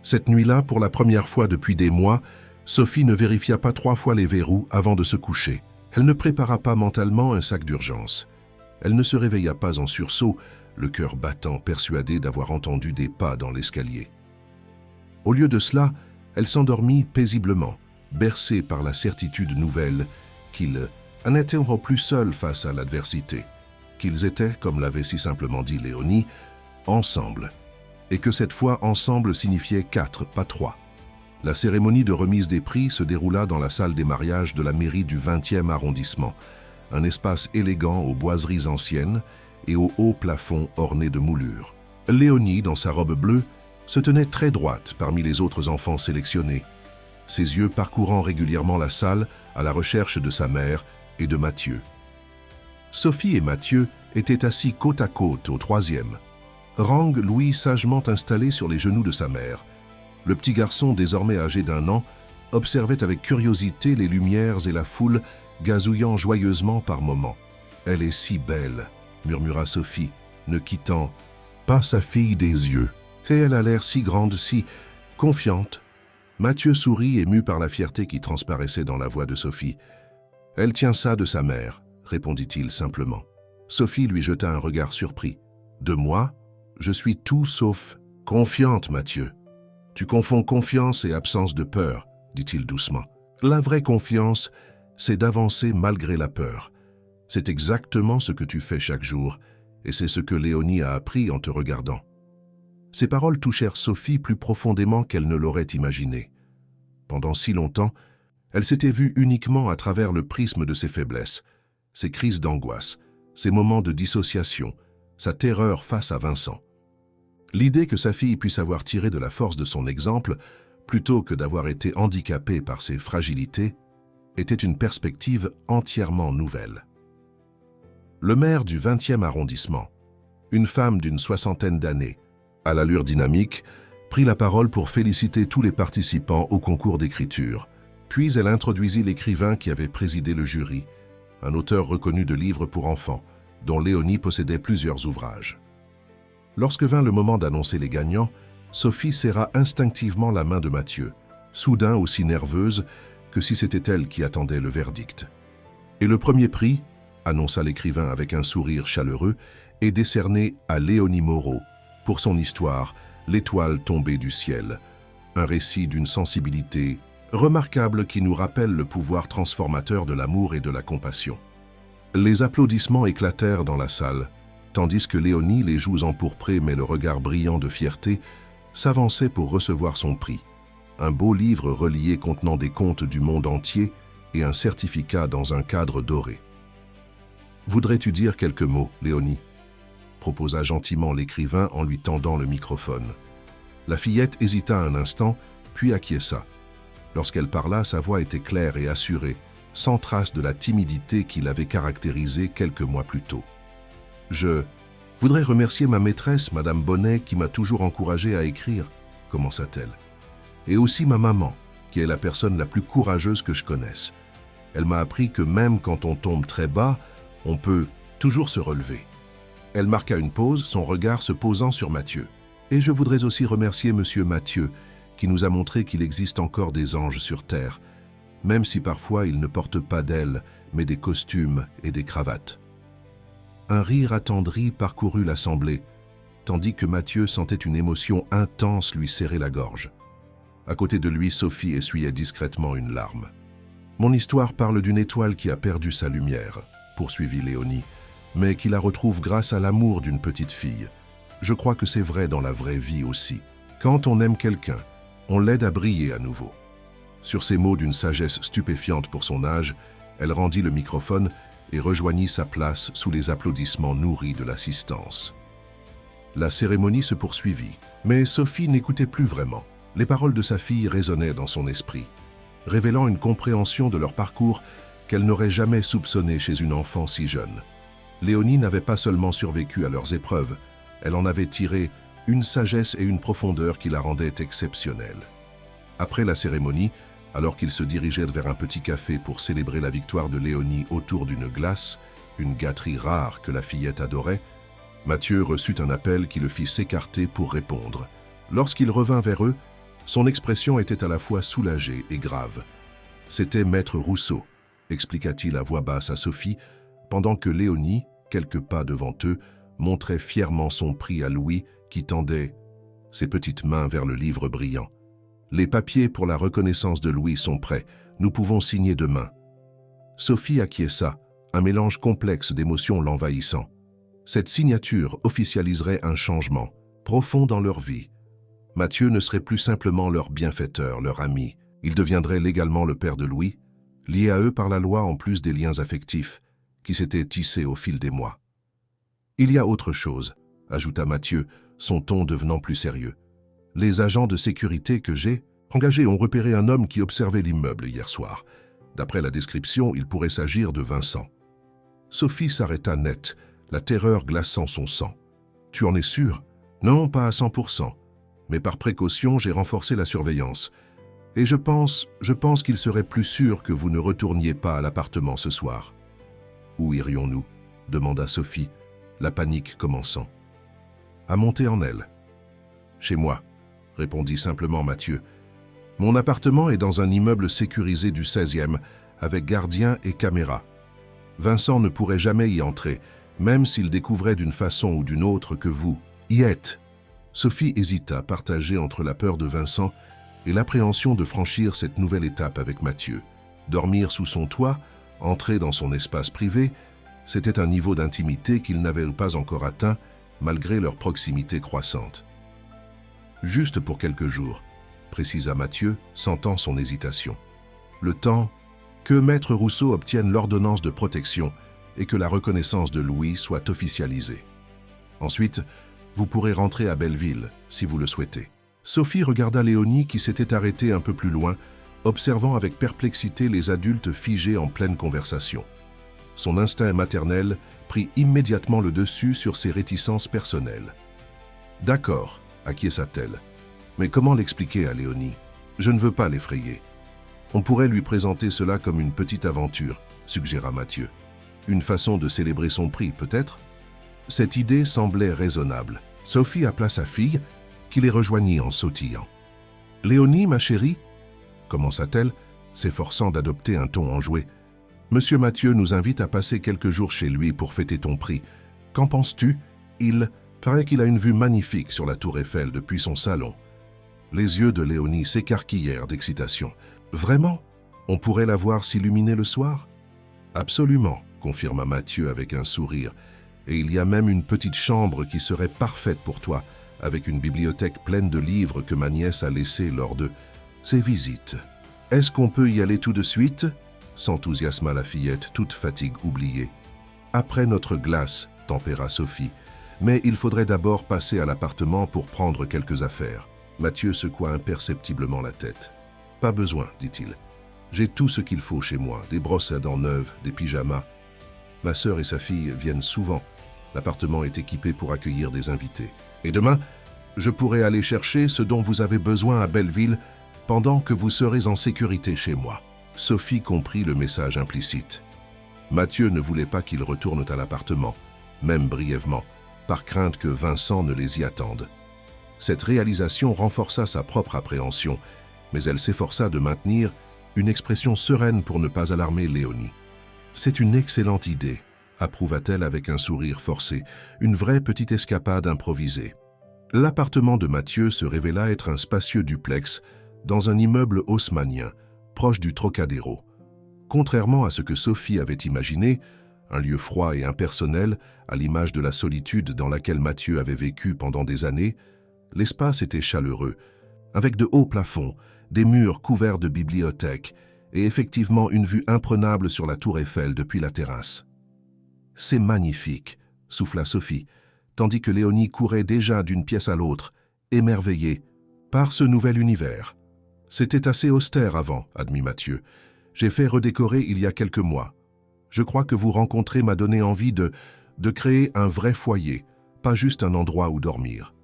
Cette nuit-là, pour la première fois depuis des mois, Sophie ne vérifia pas 3 fois les verrous avant de se coucher. Elle ne prépara pas mentalement un sac d'urgence. Elle ne se réveilla pas en sursaut, le cœur battant, persuadée d'avoir entendu des pas dans l'escalier. Au lieu de cela, elle s'endormit paisiblement, bercée par la certitude nouvelle qu'il n'était plus seul face à l'adversité. qu'ils étaient, comme l'avait si simplement dit Léonie, ensemble, et que cette fois ensemble signifiait 4, pas 3. La cérémonie de remise des prix se déroula dans la salle des mariages de la mairie du 20e arrondissement, un espace élégant aux boiseries anciennes et aux hauts plafonds ornés de moulures. Léonie, dans sa robe bleue, se tenait très droite parmi les autres enfants sélectionnés, ses yeux parcourant régulièrement la salle à la recherche de sa mère et de Mathieu. Sophie et Mathieu étaient assis côte à côte au 3e. Rang, Louis, sagement installé sur les genoux de sa mère. Le petit garçon, désormais âgé d'1 an, observait avec curiosité les lumières et la foule gazouillant joyeusement par moments. « Elle est si belle !» murmura Sophie, ne quittant pas sa fille des yeux. « Et elle a l'air si grande, si confiante. » Mathieu sourit, ému par la fierté qui transparaissait dans la voix de Sophie. « Elle tient ça de sa mère, » répondit-il simplement. Sophie lui jeta un regard surpris. « De moi ? Je suis tout sauf confiante, Mathieu. » « Tu confonds confiance et absence de peur, » dit-il doucement. « La vraie confiance, c'est d'avancer malgré la peur. C'est exactement ce que tu fais chaque jour, et c'est ce que Léonie a appris en te regardant. » Ces paroles touchèrent Sophie plus profondément qu'elle ne l'aurait imaginé. Pendant si longtemps, elle s'était vue uniquement à travers le prisme de ses faiblesses, ses crises d'angoisse, ses moments de dissociation, sa terreur face à Vincent. L'idée que sa fille puisse avoir tiré de la force de son exemple, plutôt que d'avoir été handicapée par ses fragilités, était une perspective entièrement nouvelle. Le maire du 20e arrondissement, une femme d'une 60aine d'années, à l'allure dynamique, prit la parole pour féliciter tous les participants au concours d'écriture. Puis elle introduisit l'écrivain qui avait présidé le jury, un auteur reconnu de livres pour enfants, dont Léonie possédait plusieurs ouvrages. Lorsque vint le moment d'annoncer les gagnants, Sophie serra instinctivement la main de Mathieu, soudain aussi nerveuse que si c'était elle qui attendait le verdict. Et le premier prix, annonça l'écrivain avec un sourire chaleureux, est décerné à Léonie Moreau pour son histoire « L'étoile tombée du ciel », un récit d'une sensibilité remarquable qui nous rappelle le pouvoir transformateur de l'amour et de la compassion. Les applaudissements éclatèrent dans la salle, tandis que Léonie, les joues empourprées mais le regard brillant de fierté, s'avançait pour recevoir son prix, un beau livre relié contenant des contes du monde entier et un certificat dans un cadre doré. « Voudrais-tu dire quelques mots, Léonie ?» proposa gentiment l'écrivain en lui tendant le microphone. La fillette hésita un instant, puis acquiesça. Lorsqu'elle parla, sa voix était claire et assurée, sans trace de la timidité qui l'avait caractérisée quelques mois plus tôt. « Je voudrais remercier ma maîtresse, Madame Bonnet, qui m'a toujours encouragée à écrire, » commença-t-elle. « Et aussi ma maman, qui est la personne la plus courageuse que je connaisse. Elle m'a appris que même quand on tombe très bas, on peut toujours se relever. » Elle marqua une pause, son regard se posant sur Mathieu. « Et je voudrais aussi remercier Monsieur Mathieu, qui nous a montré qu'il existe encore des anges sur terre, même si parfois ils ne portent pas d'ailes, mais des costumes et des cravates. » Un rire attendri parcourut l'assemblée, tandis que Mathieu sentait une émotion intense lui serrer la gorge. À côté de lui, Sophie essuyait discrètement une larme. « Mon histoire parle d'une étoile qui a perdu sa lumière, » poursuivit Léonie, « mais qui la retrouve grâce à l'amour d'une petite fille. Je crois que c'est vrai dans la vraie vie aussi. Quand on aime quelqu'un, on l'aide à briller à nouveau. » Sur ces mots d'une sagesse stupéfiante pour son âge, elle rendit le microphone et rejoignit sa place sous les applaudissements nourris de l'assistance. La cérémonie se poursuivit, mais Sophie n'écoutait plus vraiment. Les paroles de sa fille résonnaient dans son esprit, révélant une compréhension de leur parcours qu'elle n'aurait jamais soupçonnée chez une enfant si jeune. Léonie n'avait pas seulement survécu à leurs épreuves, elle en avait tiré une sagesse et une profondeur qui la rendaient exceptionnelle. Après la cérémonie, alors qu'ils se dirigeaient vers un petit café pour célébrer la victoire de Léonie autour d'une glace, une gâterie rare que la fillette adorait, Mathieu reçut un appel qui le fit s'écarter pour répondre. Lorsqu'il revint vers eux, son expression était à la fois soulagée et grave. « C'était Maître Rousseau », expliqua-t-il à voix basse à Sophie, pendant que Léonie, quelques pas devant eux, montrait fièrement son prix à Louis qui tendait ses petites mains vers le livre brillant. « Les papiers pour la reconnaissance de Louis sont prêts, nous pouvons signer demain. » Sophie acquiesça, un mélange complexe d'émotions l'envahissant. Cette signature officialiserait un changement profond dans leur vie. Mathieu ne serait plus simplement leur bienfaiteur, leur ami. Il deviendrait légalement le père de Louis, lié à eux par la loi en plus des liens affectifs qui s'étaient tissés au fil des mois. Il y a autre chose, ajouta Mathieu, son ton devenant plus sérieux. Les agents de sécurité que j'ai engagés ont repéré un homme qui observait l'immeuble hier soir. D'après la description, il pourrait s'agir de Vincent. Sophie s'arrêta net, la terreur glaçant son sang. « Tu en es sûr ?»« Non, pas à 100%. Mais par précaution, j'ai renforcé la surveillance. Et je pense qu'il serait plus sûr que vous ne retourniez pas à l'appartement ce soir. »« Où irions-nous » demanda Sophie, la panique commençant. « À monter en aile. »« Chez moi » répondit simplement Mathieu. « Mon appartement est dans un immeuble sécurisé du 16e, avec gardien et caméra. Vincent ne pourrait jamais y entrer, même s'il découvrait d'une façon ou d'une autre que vous y êtes. » Sophie hésita, partagée entre la peur de Vincent et l'appréhension de franchir cette nouvelle étape avec Mathieu. Dormir sous son toit, entrer dans son espace privé, c'était un niveau d'intimité qu'ils n'avaient pas encore atteint, malgré leur proximité croissante. « Juste pour quelques jours », précisa Mathieu, sentant son hésitation. « Le temps que Maître Rousseau obtienne l'ordonnance de protection et que la reconnaissance de Louis soit officialisée. Ensuite, vous pourrez rentrer à Belleville, si vous le souhaitez. » Sophie regarda Léonie qui s'était arrêtée un peu plus loin, observant avec perplexité les adultes figés en pleine conversation. Son instinct maternel prit immédiatement le dessus sur ses réticences personnelles. « D'accord », acquiesça-t-elle. « Mais comment l'expliquer à Léonie? Je ne veux pas l'effrayer. » « On pourrait lui présenter cela comme une petite aventure, » suggéra Mathieu. « Une façon de célébrer son prix, peut-être ?» Cette idée semblait raisonnable. Sophie appela sa fille, qui les rejoignit en sautillant. « Léonie, ma chérie ?» commença-t-elle, s'efforçant d'adopter un ton enjoué. « Monsieur Mathieu nous invite à passer quelques jours chez lui pour fêter ton prix. Qu'en penses-tu? Il paraît qu'il a une vue magnifique sur la tour Eiffel depuis son salon. » Les yeux de Léonie s'écarquillèrent d'excitation. « Vraiment? On pourrait la voir s'illuminer le soir ?»« Absolument, » confirma Mathieu avec un sourire. « Et il y a même une petite chambre qui serait parfaite pour toi, avec une bibliothèque pleine de livres que ma nièce a laissés lors de ses visites. Est-ce qu'on peut y aller tout de suite ?» s'enthousiasma la fillette, toute fatigue oubliée. « Après notre glace, » tempéra Sophie. « Mais il faudrait d'abord passer à l'appartement pour prendre quelques affaires. » Mathieu secoua imperceptiblement la tête. « Pas besoin, dit-il. J'ai tout ce qu'il faut chez moi, des brosses à dents neuves, des pyjamas. Ma sœur et sa fille viennent souvent. L'appartement est équipé pour accueillir des invités. Et demain, je pourrai aller chercher ce dont vous avez besoin à Belleville pendant que vous serez en sécurité chez moi. » Sophie comprit le message implicite. Mathieu ne voulait pas qu'ils retournent à l'appartement, même brièvement, par crainte que Vincent ne les y attende. Cette réalisation renforça sa propre appréhension, mais elle s'efforça de maintenir une expression sereine pour ne pas alarmer Léonie. « C'est une excellente idée », approuva-t-elle avec un sourire forcé, une vraie petite escapade improvisée. L'appartement de Mathieu se révéla être un spacieux duplex dans un immeuble haussmannien, proche du Trocadéro. Contrairement à ce que Sophie avait imaginé, un lieu froid et impersonnel, à l'image de la solitude dans laquelle Mathieu avait vécu pendant des années, l'espace était chaleureux, avec de hauts plafonds, des murs couverts de bibliothèques et effectivement une vue imprenable sur la tour Eiffel depuis la terrasse. « C'est magnifique », souffla Sophie, tandis que Léonie courait déjà d'une pièce à l'autre, émerveillée par ce nouvel univers. « C'était assez austère avant, » admit Mathieu. « J'ai fait redécorer il y a quelques mois. Je crois que vous rencontrer m'a donné envie de créer un vrai foyer, pas juste un endroit où dormir. »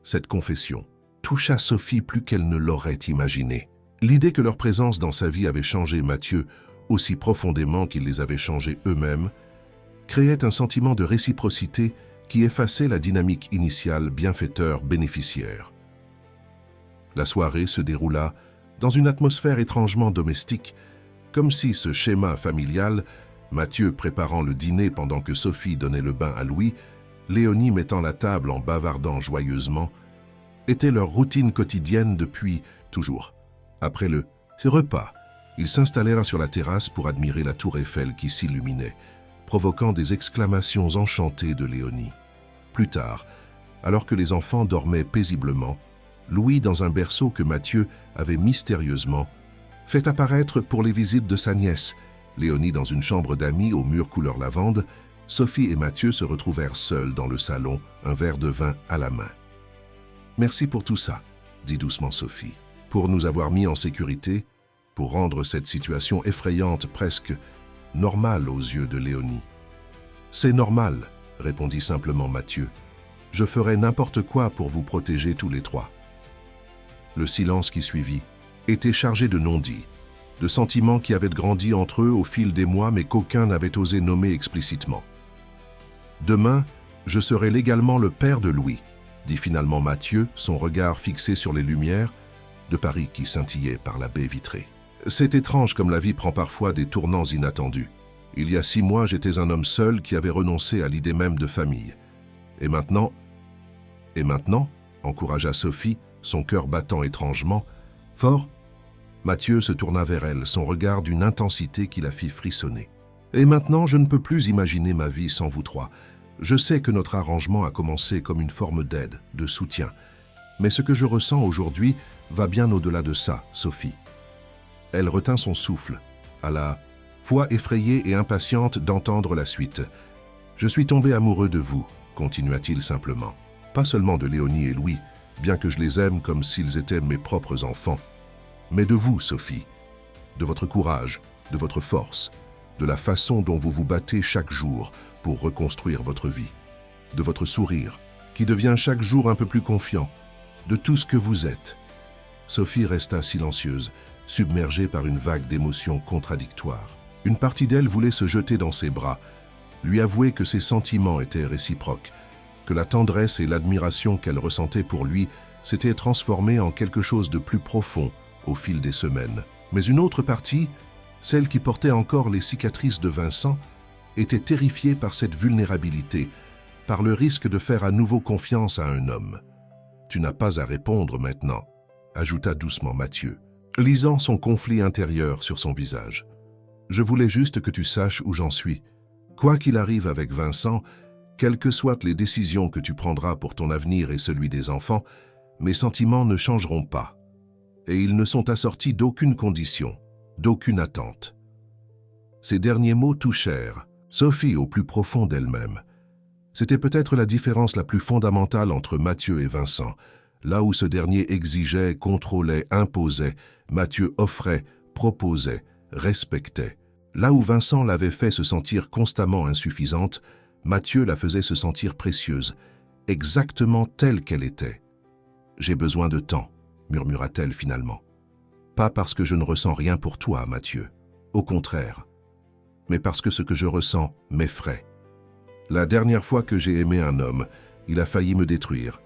Cette confession toucha Sophie plus qu'elle ne l'aurait imaginé. L'idée que leur présence dans sa vie avait changé Mathieu aussi profondément qu'ils les avaient changés eux-mêmes créait un sentiment de réciprocité qui effaçait la dynamique initiale bienfaiteur-bénéficiaire. La soirée se déroula dans une atmosphère étrangement domestique, comme si ce schéma familial, Mathieu préparant le dîner pendant que Sophie donnait le bain à Louis, Léonie mettant la table en bavardant joyeusement, était leur routine quotidienne depuis toujours. Après ce repas, ils s'installèrent sur la terrasse pour admirer la tour Eiffel qui s'illuminait, provoquant des exclamations enchantées de Léonie. Plus tard, alors que les enfants dormaient paisiblement, Louis, dans un berceau que Mathieu avait mystérieusement fait apparaître pour les visites de sa nièce, Léonie dans une chambre d'amis aux murs couleur lavande, Sophie et Mathieu se retrouvèrent seuls dans le salon, un verre de vin à la main. « Merci pour tout ça, » dit doucement Sophie, « pour nous avoir mis en sécurité, pour rendre cette situation effrayante presque normale aux yeux de Léonie. »« C'est normal, » répondit simplement Mathieu. « Je ferai n'importe quoi pour vous protéger tous les trois. » Le silence qui suivit était chargé de non-dits, de sentiments qui avaient grandi entre eux au fil des mois mais qu'aucun n'avait osé nommer explicitement. « Demain, je serai légalement le père de Louis, » dit finalement Mathieu, son regard fixé sur les lumières de Paris qui scintillaient par la baie vitrée. C'est étrange comme la vie prend parfois des tournants inattendus. Il y a 6 mois, j'étais un homme seul qui avait renoncé à l'idée même de famille. Et maintenant, encouragea Sophie, son cœur battant étrangement, fort. Mathieu se tourna vers elle, son regard d'une intensité qui la fit frissonner. Et maintenant, je ne peux plus imaginer ma vie sans vous trois. Je sais que notre arrangement a commencé comme une forme d'aide, de soutien. Mais ce que je ressens aujourd'hui va bien au-delà de ça, Sophie. Elle retint son souffle, à la fois effrayée et impatiente d'entendre la suite. « Je suis tombé amoureux de vous, » continua-t-il simplement. « Pas seulement de Léonie et Louis, bien que je les aime comme s'ils étaient mes propres enfants, mais de vous, Sophie, de votre courage, de votre force, de la façon dont vous vous battez chaque jour pour reconstruire votre vie, de votre sourire, qui devient chaque jour un peu plus confiant, de tout ce que vous êtes. » Sophie resta silencieuse, submergée par une vague d'émotions contradictoires. Une partie d'elle voulait se jeter dans ses bras, lui avouer que ses sentiments étaient réciproques, que la tendresse et l'admiration qu'elle ressentait pour lui s'étaient transformées en quelque chose de plus profond au fil des semaines. Mais une autre partie, celle qui portait encore les cicatrices de Vincent, était terrifiée par cette vulnérabilité, par le risque de faire à nouveau confiance à un homme. « Tu n'as pas à répondre maintenant », ajouta doucement Mathieu, lisant son conflit intérieur sur son visage. « Je voulais juste que tu saches où j'en suis. Quoi qu'il arrive avec Vincent, quelles que soient les décisions que tu prendras pour ton avenir et celui des enfants, mes sentiments ne changeront pas. Et ils ne sont assortis d'aucune condition, d'aucune attente. » Ces derniers mots touchèrent Sophie au plus profond d'elle-même. C'était peut-être la différence la plus fondamentale entre Mathieu et Vincent. Là où ce dernier exigeait, contrôlait, imposait, Mathieu offrait, proposait, respectait. Là où Vincent l'avait fait se sentir constamment insuffisante, Mathieu la faisait se sentir précieuse, exactement telle qu'elle était. « J'ai besoin de temps », murmura-t-elle finalement. « Pas parce que je ne ressens rien pour toi, Mathieu. Au contraire. Mais parce que ce que je ressens m'effraie. La dernière fois que j'ai aimé un homme, il a failli me détruire.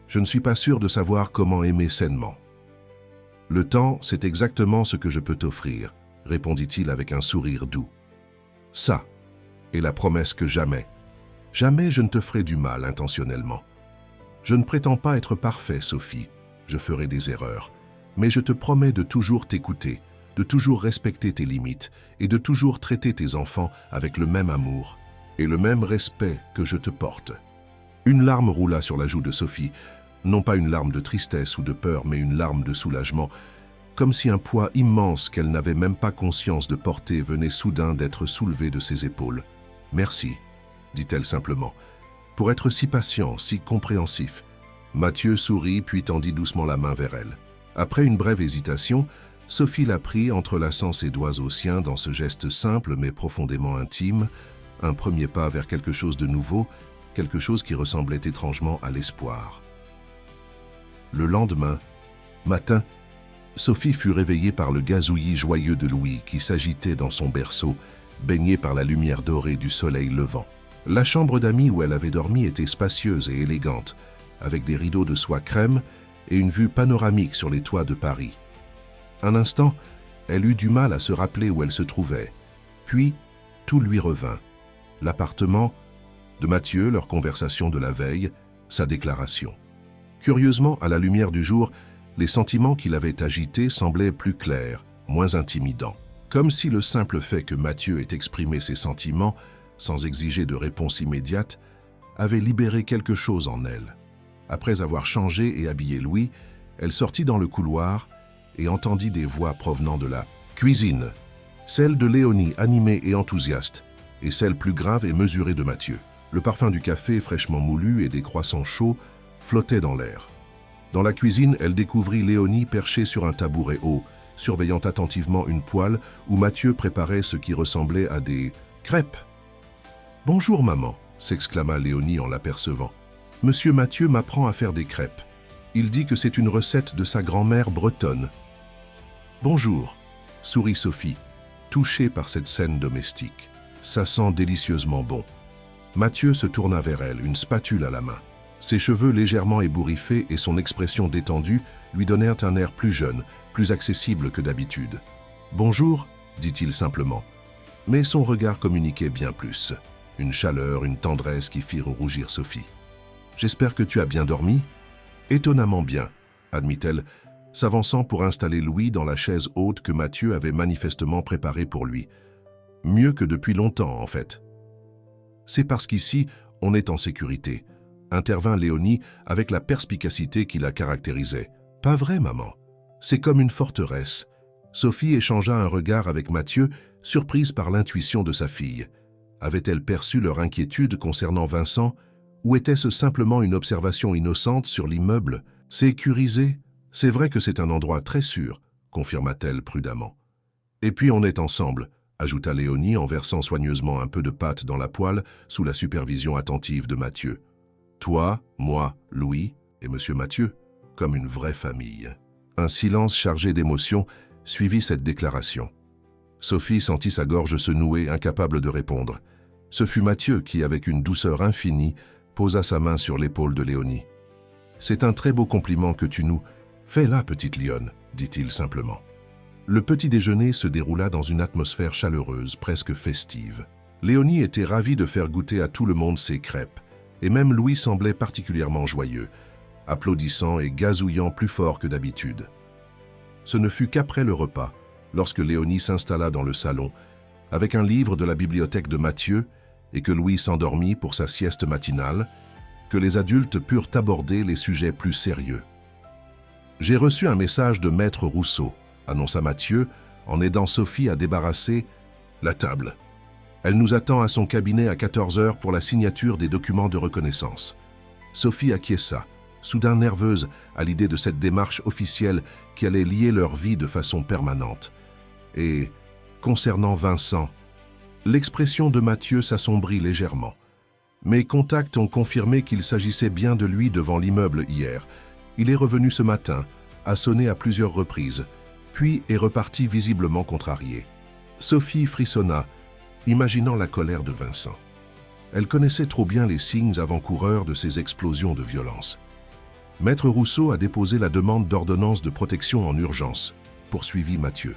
Je ne suis pas sûr de savoir comment aimer sainement. »« Le temps, c'est exactement ce que je peux t'offrir, » répondit-il avec un sourire doux. « Ça, et la promesse que jamais je ne te ferai du mal intentionnellement. Je ne prétends pas être parfait, Sophie, je ferai des erreurs, mais je te promets de toujours t'écouter, de toujours respecter tes limites et de toujours traiter tes enfants avec le même amour et le même respect que je te porte. » Une larme roula sur la joue de Sophie, non pas une larme de tristesse ou de peur, mais une larme de soulagement, comme si un poids immense qu'elle n'avait même pas conscience de porter venait soudain d'être soulevé de ses épaules. « Merci, » dit-elle simplement, « pour être si patient, si compréhensif. » Mathieu sourit puis tendit doucement la main vers elle. Après une brève hésitation, Sophie la prit, entrelaçant ses doigts aux siens dans ce geste simple mais profondément intime, un premier pas vers quelque chose de nouveau, quelque chose qui ressemblait étrangement à l'espoir. Le lendemain, matin, Sophie fut réveillée par le gazouillis joyeux de Louis qui s'agitait dans son berceau, baigné par la lumière dorée du soleil levant. La chambre d'amis où elle avait dormi était spacieuse et élégante, avec des rideaux de soie crème et une vue panoramique sur les toits de Paris. Un instant, elle eut du mal à se rappeler où elle se trouvait. Puis, tout lui revint. L'appartement de Mathieu, leur conversation de la veille, sa déclaration. Curieusement, à la lumière du jour, les sentiments qui l'avaient agité semblaient plus clairs, moins intimidants. Comme si le simple fait que Mathieu ait exprimé ses sentiments sans exiger de réponse immédiate, avait libéré quelque chose en elle. Après avoir changé et habillé Louis, elle sortit dans le couloir et entendit des voix provenant de la cuisine, celle de Léonie, animée et enthousiaste, et celle plus grave et mesurée de Mathieu. Le parfum du café fraîchement moulu et des croissants chauds flottait dans l'air. Dans la cuisine, elle découvrit Léonie perchée sur un tabouret haut, surveillant attentivement une poêle où Mathieu préparait ce qui ressemblait à des crêpes. « Bonjour maman », s'exclama Léonie en l'apercevant. « Monsieur Mathieu m'apprend à faire des crêpes. Il dit que c'est une recette de sa grand-mère bretonne. »« Bonjour », sourit Sophie, touchée par cette scène domestique. « Ça sent délicieusement bon. » Mathieu se tourna vers elle, une spatule à la main. Ses cheveux légèrement ébouriffés et son expression détendue lui donnèrent un air plus jeune, plus accessible que d'habitude. « Bonjour », dit-il simplement, mais son regard communiquait bien plus. Une chaleur, une tendresse qui firent rougir Sophie. « J'espère que tu as bien dormi ?»« Étonnamment bien », admit-elle, s'avançant pour installer Louis dans la chaise haute que Mathieu avait manifestement préparée pour lui. « Mieux que depuis longtemps, en fait. »« C'est parce qu'ici, on est en sécurité », intervint Léonie avec la perspicacité qui la caractérisait. « Pas vrai, maman. C'est comme une forteresse. » Sophie échangea un regard avec Mathieu, surprise par l'intuition de sa fille. Avait-elle perçu leur inquiétude concernant Vincent, ou était-ce simplement une observation innocente sur l'immeuble? « Sécurisé? C'est vrai que c'est un endroit très sûr, » confirma-t-elle prudemment. « Et puis on est ensemble, » ajouta Léonie en versant soigneusement un peu de pâte dans la poêle sous la supervision attentive de Mathieu. Toi, moi, Louis et Monsieur Mathieu, comme une vraie famille. Un silence chargé d'émotion suivit cette déclaration. Sophie sentit sa gorge se nouer, incapable de répondre. Ce fut Mathieu qui, avec une douceur infinie, posa sa main sur l'épaule de Léonie. « C'est un très beau compliment que tu nous... Fais-la, petite lionne, » dit-il simplement. Le petit déjeuner se déroula dans une atmosphère chaleureuse, presque festive. Léonie était ravie de faire goûter à tout le monde ses crêpes, et même Louis semblait particulièrement joyeux, applaudissant et gazouillant plus fort que d'habitude. Ce ne fut qu'après le repas, lorsque Léonie s'installa dans le salon, avec un livre de la bibliothèque de Mathieu, et que Louis s'endormit pour sa sieste matinale, que les adultes purent aborder les sujets plus sérieux. « J'ai reçu un message de Maître Rousseau », annonça Mathieu, en aidant Sophie à débarrasser la table. Elle nous attend à son cabinet à 14 heures pour la signature des documents de reconnaissance. Sophie acquiesça, soudain nerveuse à l'idée de cette démarche officielle qui allait lier leur vie de façon permanente. Et, concernant Vincent, l'expression de Mathieu s'assombrit légèrement. Mes contacts ont confirmé qu'il s'agissait bien de lui devant l'immeuble hier. Il est revenu ce matin, a sonné à plusieurs reprises, puis est reparti visiblement contrarié. Sophie frissonna, imaginant la colère de Vincent. Elle connaissait trop bien les signes avant-coureurs de ces explosions de violence. Maître Rousseau a déposé la demande d'ordonnance de protection en urgence, poursuivit Mathieu.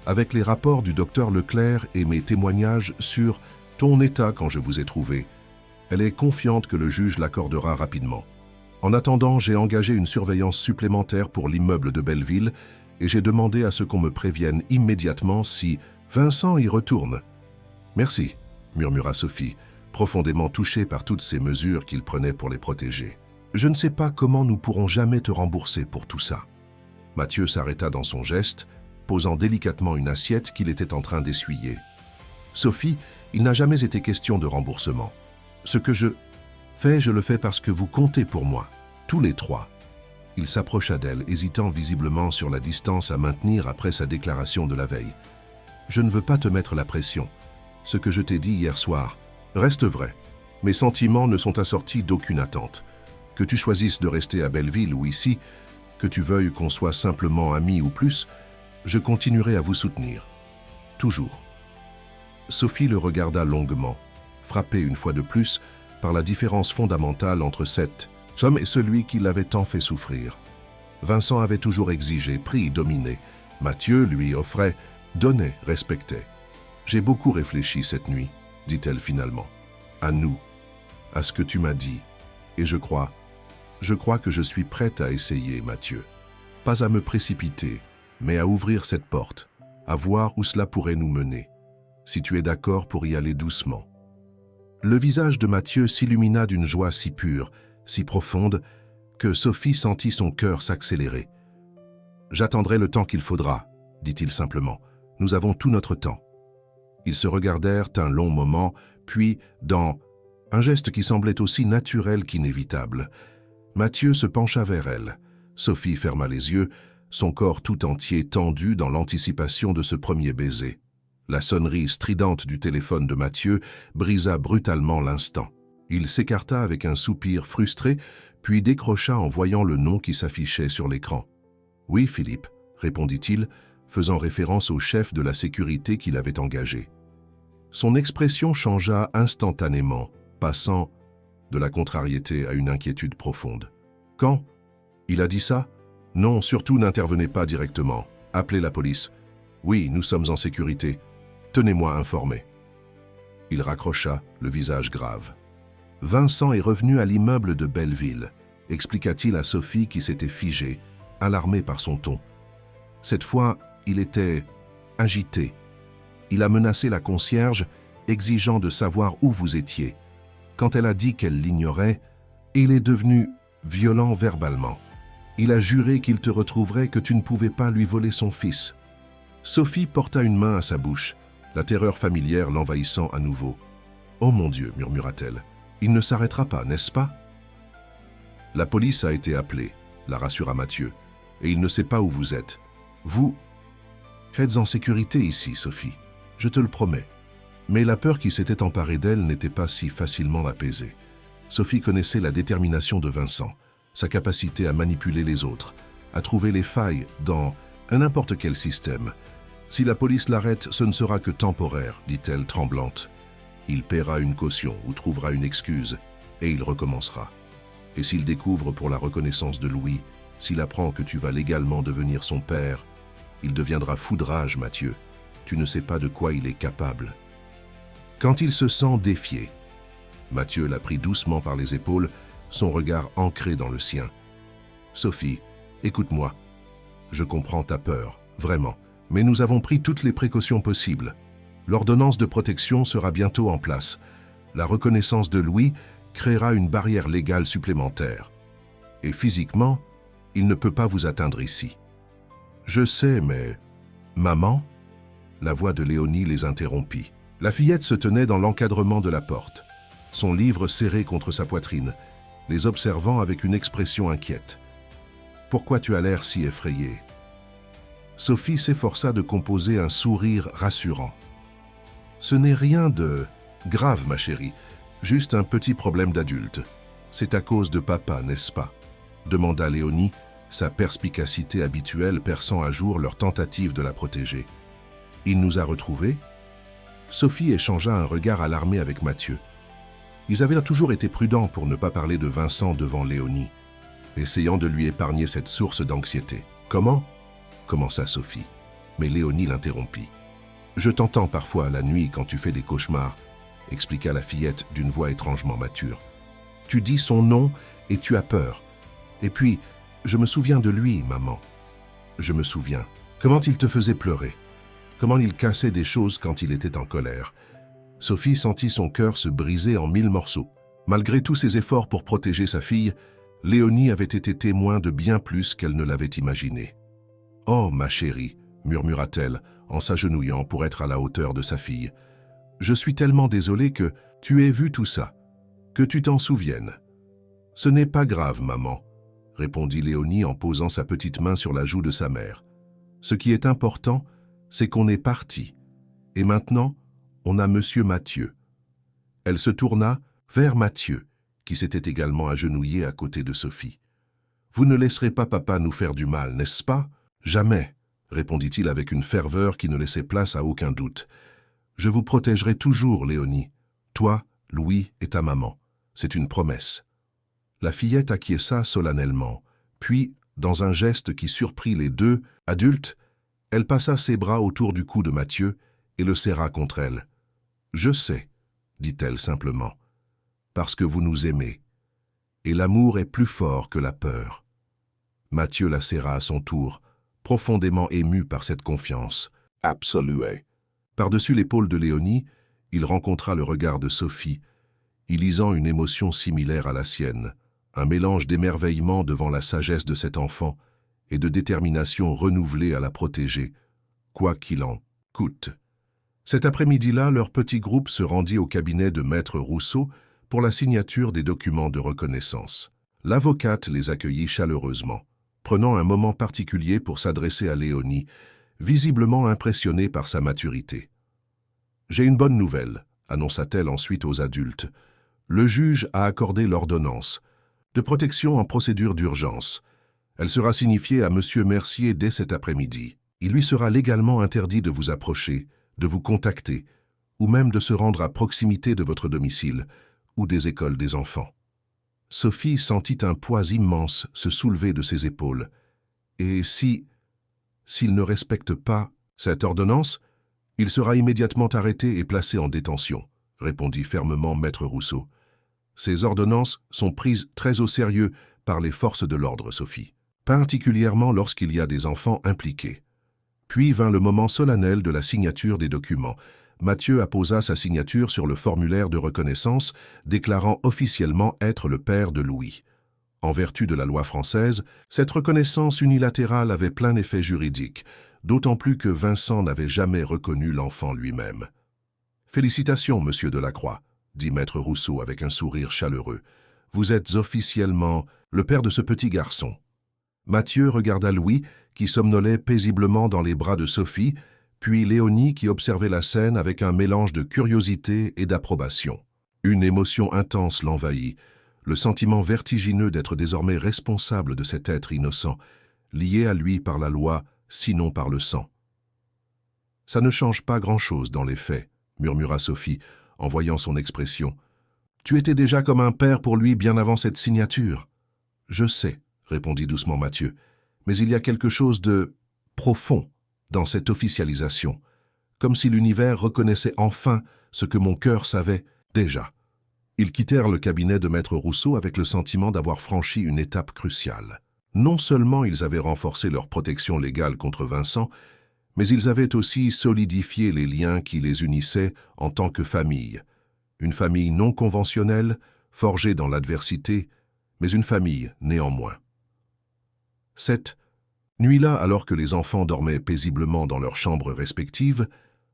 Avec les rapports du docteur Leclerc et mes témoignages sur ton état quand je vous ai trouvé, elle est confiante que le juge l'accordera rapidement. En attendant, j'ai engagé une surveillance supplémentaire pour l'immeuble de Belleville et j'ai demandé à ce qu'on me prévienne immédiatement si Vincent y retourne. « Merci », murmura Sophie, profondément touchée par toutes ces mesures qu'il prenait pour les protéger. « Je ne sais pas comment nous pourrons jamais te rembourser pour tout ça. » Mathieu s'arrêta dans son geste, posant délicatement une assiette qu'il était en train d'essuyer. « Sophie, il n'a jamais été question de remboursement. Ce que je fais, je le fais parce que vous comptez pour moi, tous les trois. » Il s'approcha d'elle, hésitant visiblement sur la distance à maintenir après sa déclaration de la veille. « Je ne veux pas te mettre la pression. Ce que je t'ai dit hier soir reste vrai. Mes sentiments ne sont assortis d'aucune attente. Que tu choisisses de rester à Belleville ou ici, que tu veuilles qu'on soit simplement amis ou plus, je continuerai à vous soutenir. Toujours. » Sophie le regarda longuement, frappée une fois de plus par la différence fondamentale entre cet homme et celui qui l'avait tant fait souffrir. Vincent avait toujours exigé, pris, dominé. Mathieu lui offrait, donnait, respectait. « J'ai beaucoup réfléchi cette nuit, » dit-elle finalement. « À nous, à ce que tu m'as dit. Et je crois que je suis prête à essayer, Mathieu. Pas à me précipiter, mais à ouvrir cette porte, à voir où cela pourrait nous mener. Si tu es d'accord pour y aller doucement. » Le visage de Mathieu s'illumina d'une joie si pure, si profonde, que Sophie sentit son cœur s'accélérer. « J'attendrai le temps qu'il faudra, » dit-il simplement. « Nous avons tout notre temps. » Ils se regardèrent un long moment, puis, dans un geste qui semblait aussi naturel qu'inévitable, Mathieu se pencha vers elle. Sophie ferma les yeux, son corps tout entier tendu dans l'anticipation de ce premier baiser. La sonnerie stridente du téléphone de Mathieu brisa brutalement l'instant. Il s'écarta avec un soupir frustré, puis décrocha en voyant le nom qui s'affichait sur l'écran. « Oui, Philippe », répondit-il, faisant référence au chef de la sécurité qu'il avait engagé. Son expression changea instantanément, passant de la contrariété à une inquiétude profonde. « Quand ? Il a dit ça ? Non, surtout n'intervenez pas directement. Appelez la police. Oui, nous sommes en sécurité. Tenez-moi informé. » Il raccrocha, le visage grave. « Vincent est revenu à l'immeuble de Belleville », expliqua-t-il à Sophie qui s'était figée, alarmée par son ton. Cette fois, il était agité. Il a menacé la concierge, exigeant de savoir où vous étiez. Quand elle a dit qu'elle l'ignorait, il est devenu violent verbalement. Il a juré qu'il te retrouverait, que tu ne pouvais pas lui voler son fils. Sophie porta une main à sa bouche, la terreur familière l'envahissant à nouveau. « Oh mon Dieu » murmura-t-elle, « il ne s'arrêtera pas, n'est-ce pas ?» La police a été appelée, la rassura Mathieu, et il ne sait pas où vous êtes. Vous êtes en sécurité ici, Sophie, je te le promets. Mais la peur qui s'était emparée d'elle n'était pas si facilement apaisée. Sophie connaissait la détermination de Vincent, sa capacité à manipuler les autres, à trouver les failles dans n'importe quel système. « Si la police l'arrête, ce ne sera que temporaire, » dit-elle tremblante. « Il paiera une caution ou trouvera une excuse, et il recommencera. Et s'il découvre pour la reconnaissance de Louis, s'il apprend que tu vas légalement devenir son père, il deviendra fou de rage, Mathieu. Tu ne sais pas de quoi il est capable. » Quand il se sent défié, Mathieu la prit doucement par les épaules, son regard ancré dans le sien. « Sophie, écoute-moi. Je comprends ta peur, vraiment, mais nous avons pris toutes les précautions possibles. L'ordonnance de protection sera bientôt en place. La reconnaissance de Louis créera une barrière légale supplémentaire. Et physiquement, il ne peut pas vous atteindre ici. » « Je sais, mais... »« Maman ?» La voix de Léonie les interrompit. La fillette se tenait dans l'encadrement de la porte, son livre serré contre sa poitrine, les observant avec une expression inquiète. « Pourquoi tu as l'air si effrayée ?» Sophie s'efforça de composer un sourire rassurant. « Ce n'est rien de grave, ma chérie, juste un petit problème d'adulte. C'est à cause de papa, n'est-ce pas ?» demanda Léonie, sa perspicacité habituelle perçant à jour leur tentative de la protéger. « Il nous a retrouvés ?» Sophie échangea un regard alarmé avec Mathieu. Ils avaient toujours été prudents pour ne pas parler de Vincent devant Léonie, essayant de lui épargner cette source d'anxiété. « Comment ?» commença Sophie, mais Léonie l'interrompit. « Je t'entends parfois la nuit quand tu fais des cauchemars, » expliqua la fillette d'une voix étrangement mature. « Tu dis son nom et tu as peur. Et puis, je me souviens de lui, maman. Je me souviens. Comment il te faisait pleurer. Comment il cassait des choses quand il était en colère. » Sophie sentit son cœur se briser en 1000 morceaux. Malgré tous ses efforts pour protéger sa fille, Léonie avait été témoin de bien plus qu'elle ne l'avait imaginé. « Oh, ma chérie » murmura-t-elle en s'agenouillant pour être à la hauteur de sa fille. « Je suis tellement désolée que tu aies vu tout ça, que tu t'en souviennes. »« Ce n'est pas grave, maman », répondit Léonie en posant sa petite main sur la joue de sa mère. « Ce qui est important, c'est qu'on est parti. Et maintenant, on a Monsieur Mathieu. » Elle se tourna vers Mathieu, qui s'était également agenouillé à côté de Sophie. « Vous ne laisserez pas papa nous faire du mal, n'est-ce pas ? » « Jamais, » répondit-il avec une ferveur qui ne laissait place à aucun doute. « Je vous protégerai toujours, Léonie. Toi, Louis et ta maman. C'est une promesse. » La fillette acquiesça solennellement, puis, dans un geste qui surprit les deux adultes, elle passa ses bras autour du cou de Mathieu et le serra contre elle. « Je sais, » dit-elle simplement, « parce que vous nous aimez. Et l'amour est plus fort que la peur. » Mathieu la serra à son tour, profondément ému par cette confiance. Absolue. Par-dessus l'épaule de Léonie, il rencontra le regard de Sophie, y lisant une émotion similaire à la sienne, un mélange d'émerveillement devant la sagesse de cet enfant et de détermination renouvelée à la protéger, quoi qu'il en coûte. Cet après-midi-là, leur petit groupe se rendit au cabinet de Maître Rousseau pour la signature des documents de reconnaissance. L'avocate les accueillit chaleureusement, prenant un moment particulier pour s'adresser à Léonie, visiblement impressionnée par sa maturité. « J'ai une bonne nouvelle », annonça-t-elle ensuite aux adultes. « Le juge a accordé l'ordonnance de protection en procédure d'urgence. Elle sera signifiée à M. Mercier dès cet après-midi. Il lui sera légalement interdit de vous approcher, de vous contacter, ou même de se rendre à proximité de votre domicile ou des écoles des enfants. » Sophie sentit un poids immense se soulever de ses épaules. « Et s'il ne respecte pas cette ordonnance, il sera immédiatement arrêté et placé en détention, » répondit fermement Maître Rousseau. « Ces ordonnances sont prises très au sérieux par les forces de l'ordre, Sophie, particulièrement lorsqu'il y a des enfants impliqués. » Puis vint le moment solennel de la signature des documents. Mathieu apposa sa signature sur le formulaire de reconnaissance, déclarant officiellement être le père de Louis. En vertu de la loi française, cette reconnaissance unilatérale avait plein effet juridique, d'autant plus que Vincent n'avait jamais reconnu l'enfant lui-même. « Félicitations, monsieur Delacroix, » dit Maître Rousseau avec un sourire chaleureux. « Vous êtes officiellement le père de ce petit garçon. » Mathieu regarda Louis, qui somnolait paisiblement dans les bras de Sophie, puis Léonie qui observait la scène avec un mélange de curiosité et d'approbation. Une émotion intense l'envahit, le sentiment vertigineux d'être désormais responsable de cet être innocent, lié à lui par la loi, sinon par le sang. « Ça ne change pas grand-chose dans les faits, » murmura Sophie, en voyant son expression. « Tu étais déjà comme un père pour lui bien avant cette signature. »« Je sais, » répondit doucement Mathieu, « mais il y a quelque chose de profond dans cette officialisation, comme si l'univers reconnaissait enfin ce que mon cœur savait déjà. » Ils quittèrent le cabinet de Maître Rousseau avec le sentiment d'avoir franchi une étape cruciale. Non seulement ils avaient renforcé leur protection légale contre Vincent, mais ils avaient aussi solidifié les liens qui les unissaient en tant que famille. Une famille non conventionnelle, forgée dans l'adversité, mais une famille néanmoins. Cette nuit-là, alors que les enfants dormaient paisiblement dans leurs chambres respectives,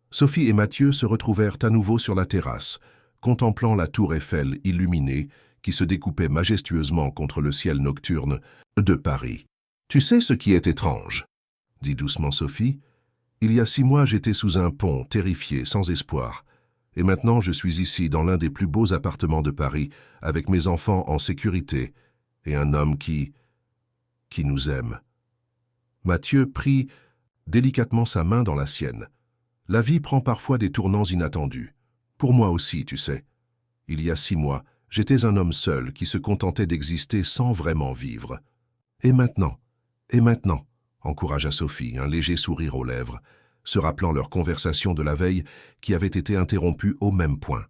Sophie et Mathieu se retrouvèrent à nouveau sur la terrasse, contemplant la tour Eiffel illuminée qui se découpait majestueusement contre le ciel nocturne de Paris. « Tu sais ce qui est étrange ?» dit doucement Sophie. « Il y a 6 mois, j'étais sous un pont, terrifié, sans espoir. Et maintenant, je suis ici, dans l'un des plus beaux appartements de Paris, avec mes enfants en sécurité, et un homme qui nous aime. » Mathieu prit délicatement sa main dans la sienne. « La vie prend parfois des tournants inattendus. Pour moi aussi, tu sais. Il y a 6 mois, j'étais un homme seul qui se contentait d'exister sans vraiment vivre. Et maintenant, encouragea Sophie, un léger sourire aux lèvres, se rappelant leur conversation de la veille qui avait été interrompue au même point.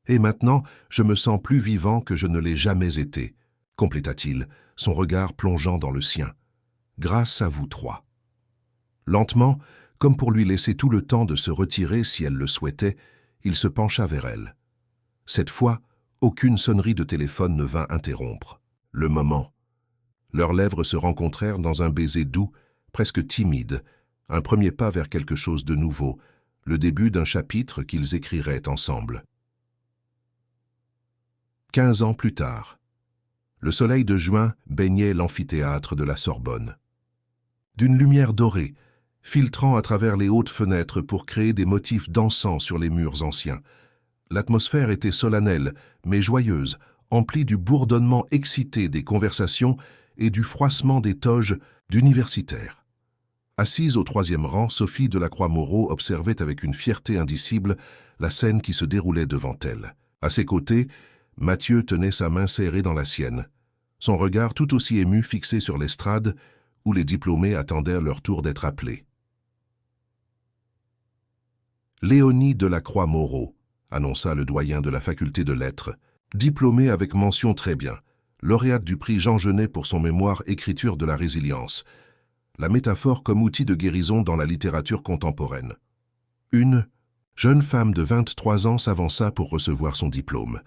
Et maintenant, je me sens plus vivant que je ne l'ai jamais été, compléta-t-il, son regard plongeant dans le sien. Grâce à vous 3. Lentement, comme pour lui laisser tout le temps de se retirer si elle le souhaitait, il se pencha vers elle. Cette fois, aucune sonnerie de téléphone ne vint interrompre le moment. Leurs lèvres se rencontrèrent dans un baiser doux, presque timide, un premier pas vers quelque chose de nouveau, le début d'un chapitre qu'ils écriraient ensemble. 15 ans plus tard, le soleil de juin baignait l'amphithéâtre de la Sorbonne. D'une lumière dorée, filtrant à travers les hautes fenêtres pour créer des motifs dansants sur les murs anciens. L'atmosphère était solennelle, mais joyeuse, emplie du bourdonnement excité des conversations et du froissement des toges d'universitaires. Assise au 3e rang, Sophie Delacroix-Moreau observait avec une fierté indicible la scène qui se déroulait devant elle. À ses côtés, Mathieu tenait sa main serrée dans la sienne, son regard tout aussi ému fixé sur l'estrade où les diplômés attendaient leur tour d'être appelés. Léonie Delacroix-Moreau, annonça le doyen de la faculté de lettres, diplômée avec mention très bien, lauréate du prix Jean Genet pour son mémoire Écriture de la résilience, la métaphore comme outil de guérison dans la littérature contemporaine. Une jeune femme de 23 ans s'avança pour recevoir son diplôme.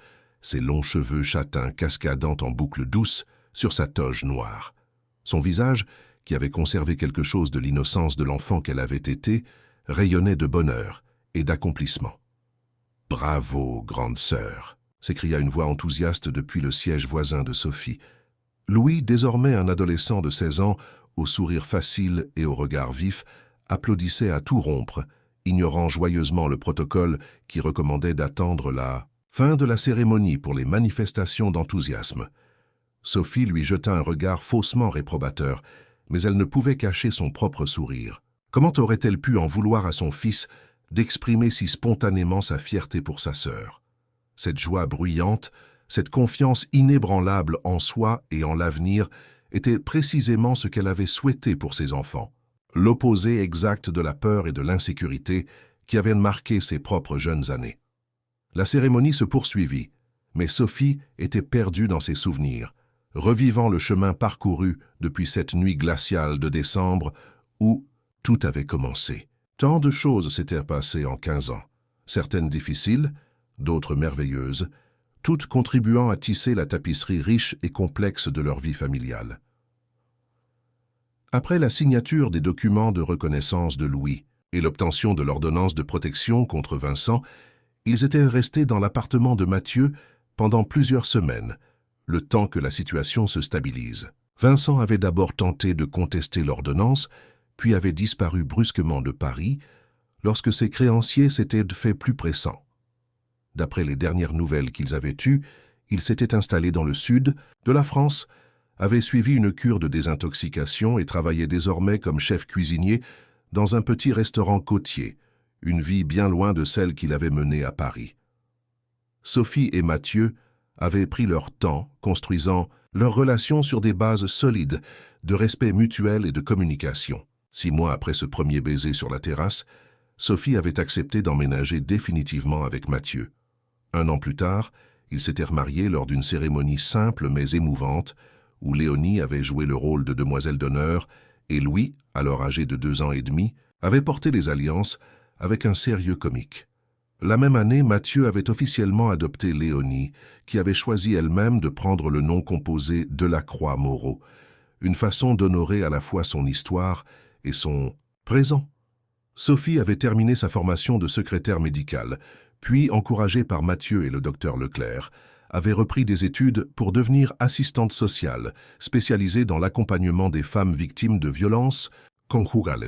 ses longs cheveux châtains cascadant en boucles douces sur sa toge noire. Son visage, qui avait conservé quelque chose de l'innocence de l'enfant qu'elle avait été, rayonnait de bonheur et d'accomplissement. « Bravo, grande sœur !» s'écria une voix enthousiaste depuis le siège voisin de Sophie. Louis, désormais un adolescent de 16 ans, au sourire facile et au regard vif, applaudissait à tout rompre, ignorant joyeusement le protocole qui recommandait d'attendre la fin de la cérémonie pour les manifestations d'enthousiasme. Sophie lui jeta un regard faussement réprobateur, mais elle ne pouvait cacher son propre sourire. Comment aurait-elle pu en vouloir à son fils d'exprimer si spontanément sa fierté pour sa sœur? Cette joie bruyante, cette confiance inébranlable en soi et en l'avenir était précisément ce qu'elle avait souhaité pour ses enfants, l'opposé exact de la peur et de l'insécurité qui avaient marqué ses propres jeunes années. La cérémonie se poursuivit, mais Sophie était perdue dans ses souvenirs, revivant le chemin parcouru depuis cette nuit glaciale de décembre où tout avait commencé. Tant de choses s'étaient passées en 15 ans, certaines difficiles, d'autres merveilleuses, toutes contribuant à tisser la tapisserie riche et complexe de leur vie familiale. Après la signature des documents de reconnaissance de Louis et l'obtention de l'ordonnance de protection contre Vincent, ils étaient restés dans l'appartement de Mathieu pendant plusieurs semaines, le temps que la situation se stabilise. Vincent avait d'abord tenté de contester l'ordonnance, puis avait disparu brusquement de Paris lorsque ses créanciers s'étaient fait plus pressants. D'après les dernières nouvelles qu'ils avaient eues, il s'était installé dans le sud de la France, avait suivi une cure de désintoxication et travaillait désormais comme chef cuisinier dans un petit restaurant côtier, une vie bien loin de celle qu'il avait menée à Paris. Sophie et Mathieu avaient pris leur temps, construisant leur relation sur des bases solides de respect mutuel et de communication. 6 mois après ce premier baiser sur la terrasse, Sophie avait accepté d'emménager définitivement avec Mathieu. 1 an plus tard, ils s'étaient remariés lors d'une cérémonie simple mais émouvante, où Léonie avait joué le rôle de demoiselle d'honneur et Louis, alors âgé de 2 ans et demi, avait porté les alliances avec un sérieux comique. La même année, Mathieu avait officiellement adopté Léonie, qui avait choisi elle-même de prendre le nom composé Delacroix-Moreau, une façon d'honorer à la fois son histoire et son présent. Sophie avait terminé sa formation de secrétaire médicale, puis, encouragée par Mathieu et le docteur Leclerc, avait repris des études pour devenir assistante sociale, spécialisée dans l'accompagnement des femmes victimes de violences conjugales.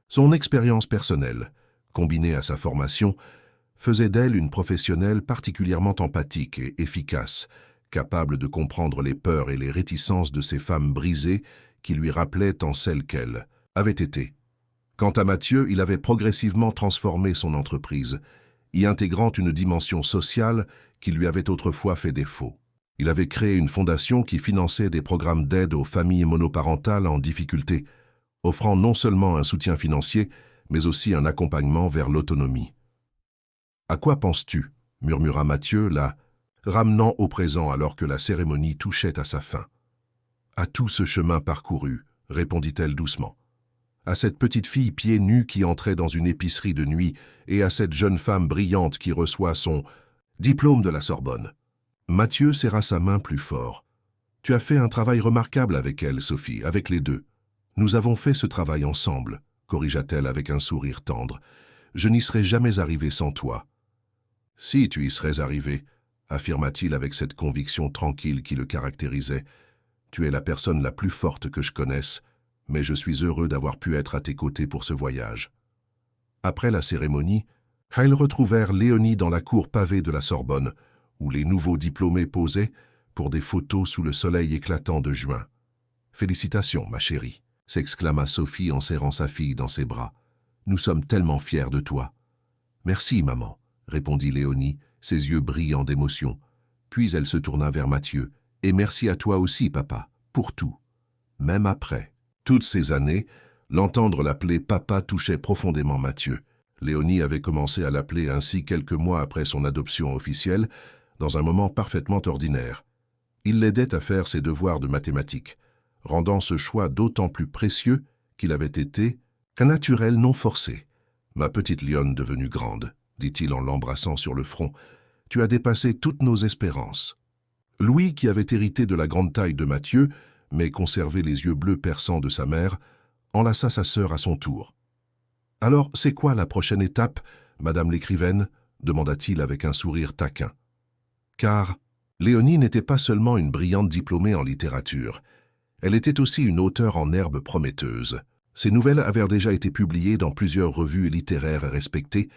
Son expérience personnelle, combinée à sa formation, faisait d'elle une professionnelle particulièrement empathique et efficace, capable de comprendre les peurs et les réticences de ces femmes brisées qui lui rappelaient tant celles qu'elle avait été. Quant à Mathieu, il avait progressivement transformé son entreprise, y intégrant une dimension sociale qui lui avait autrefois fait défaut. Il avait créé une fondation qui finançait des programmes d'aide aux familles monoparentales en difficulté, offrant non seulement un soutien financier, mais aussi un accompagnement vers l'autonomie. « À quoi penses-tu » murmura Mathieu, la ramenant au présent alors que la cérémonie touchait à sa fin. « À tout ce chemin parcouru » répondit-elle doucement. À cette petite fille pieds nus qui entrait dans une épicerie de nuit et à cette jeune femme brillante qui reçoit son diplôme de la Sorbonne. Mathieu serra sa main plus fort. « Tu as fait un travail remarquable avec elle, Sophie, avec les deux. Nous avons fait ce travail ensemble, » corrigea-t-elle avec un sourire tendre. « Je n'y serais jamais arrivé sans toi. »« Si tu y serais arrivé, » affirma-t-il avec cette conviction tranquille qui le caractérisait. « Tu es la personne la plus forte que je connaisse, mais je suis heureux d'avoir pu être à tes côtés pour ce voyage. » Après la cérémonie, ils retrouvèrent Léonie dans la cour pavée de la Sorbonne, où les nouveaux diplômés posaient pour des photos sous le soleil éclatant de juin. « Félicitations, ma chérie !» s'exclama Sophie en serrant sa fille dans ses bras. « Nous sommes tellement fiers de toi. »« Merci, maman », répondit Léonie, ses yeux brillants d'émotion. Puis elle se tourna vers Mathieu. « Et merci à toi aussi, papa, pour tout. » Même après toutes ces années, l'entendre l'appeler papa touchait profondément Mathieu. Léonie avait commencé à l'appeler ainsi quelques mois après son adoption officielle, dans un moment parfaitement ordinaire. Il l'aidait à faire ses devoirs de mathématiques, rendant ce choix d'autant plus précieux qu'il avait été qu'un naturel non forcé. « Ma petite lionne devenue grande », dit-il en l'embrassant sur le front, « Tu as dépassé toutes nos espérances. » Louis, qui avait hérité de la grande taille de Mathieu, mais conservé les yeux bleus perçants de sa mère, enlaça sa sœur à son tour. « Alors, c'est quoi la prochaine étape, madame l'écrivaine » demanda-t-il avec un sourire taquin. Car Léonie n'était pas seulement une brillante diplômée en littérature, elle était aussi une auteure en herbe prometteuse. Ses nouvelles avaient déjà été publiées dans plusieurs revues littéraires respectées,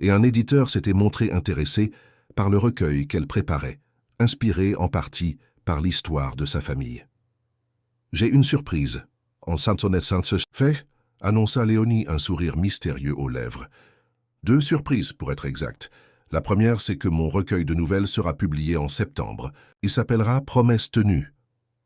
et un éditeur s'était montré intéressé par le recueil qu'elle préparait, inspiré en partie par l'histoire de sa famille. « J'ai une surprise. » En fait, annonça Léonie, un sourire mystérieux aux lèvres. « 2 surprises, pour être exact. La première, c'est que mon recueil de nouvelles sera publié en septembre. Il s'appellera « Promesse tenue ».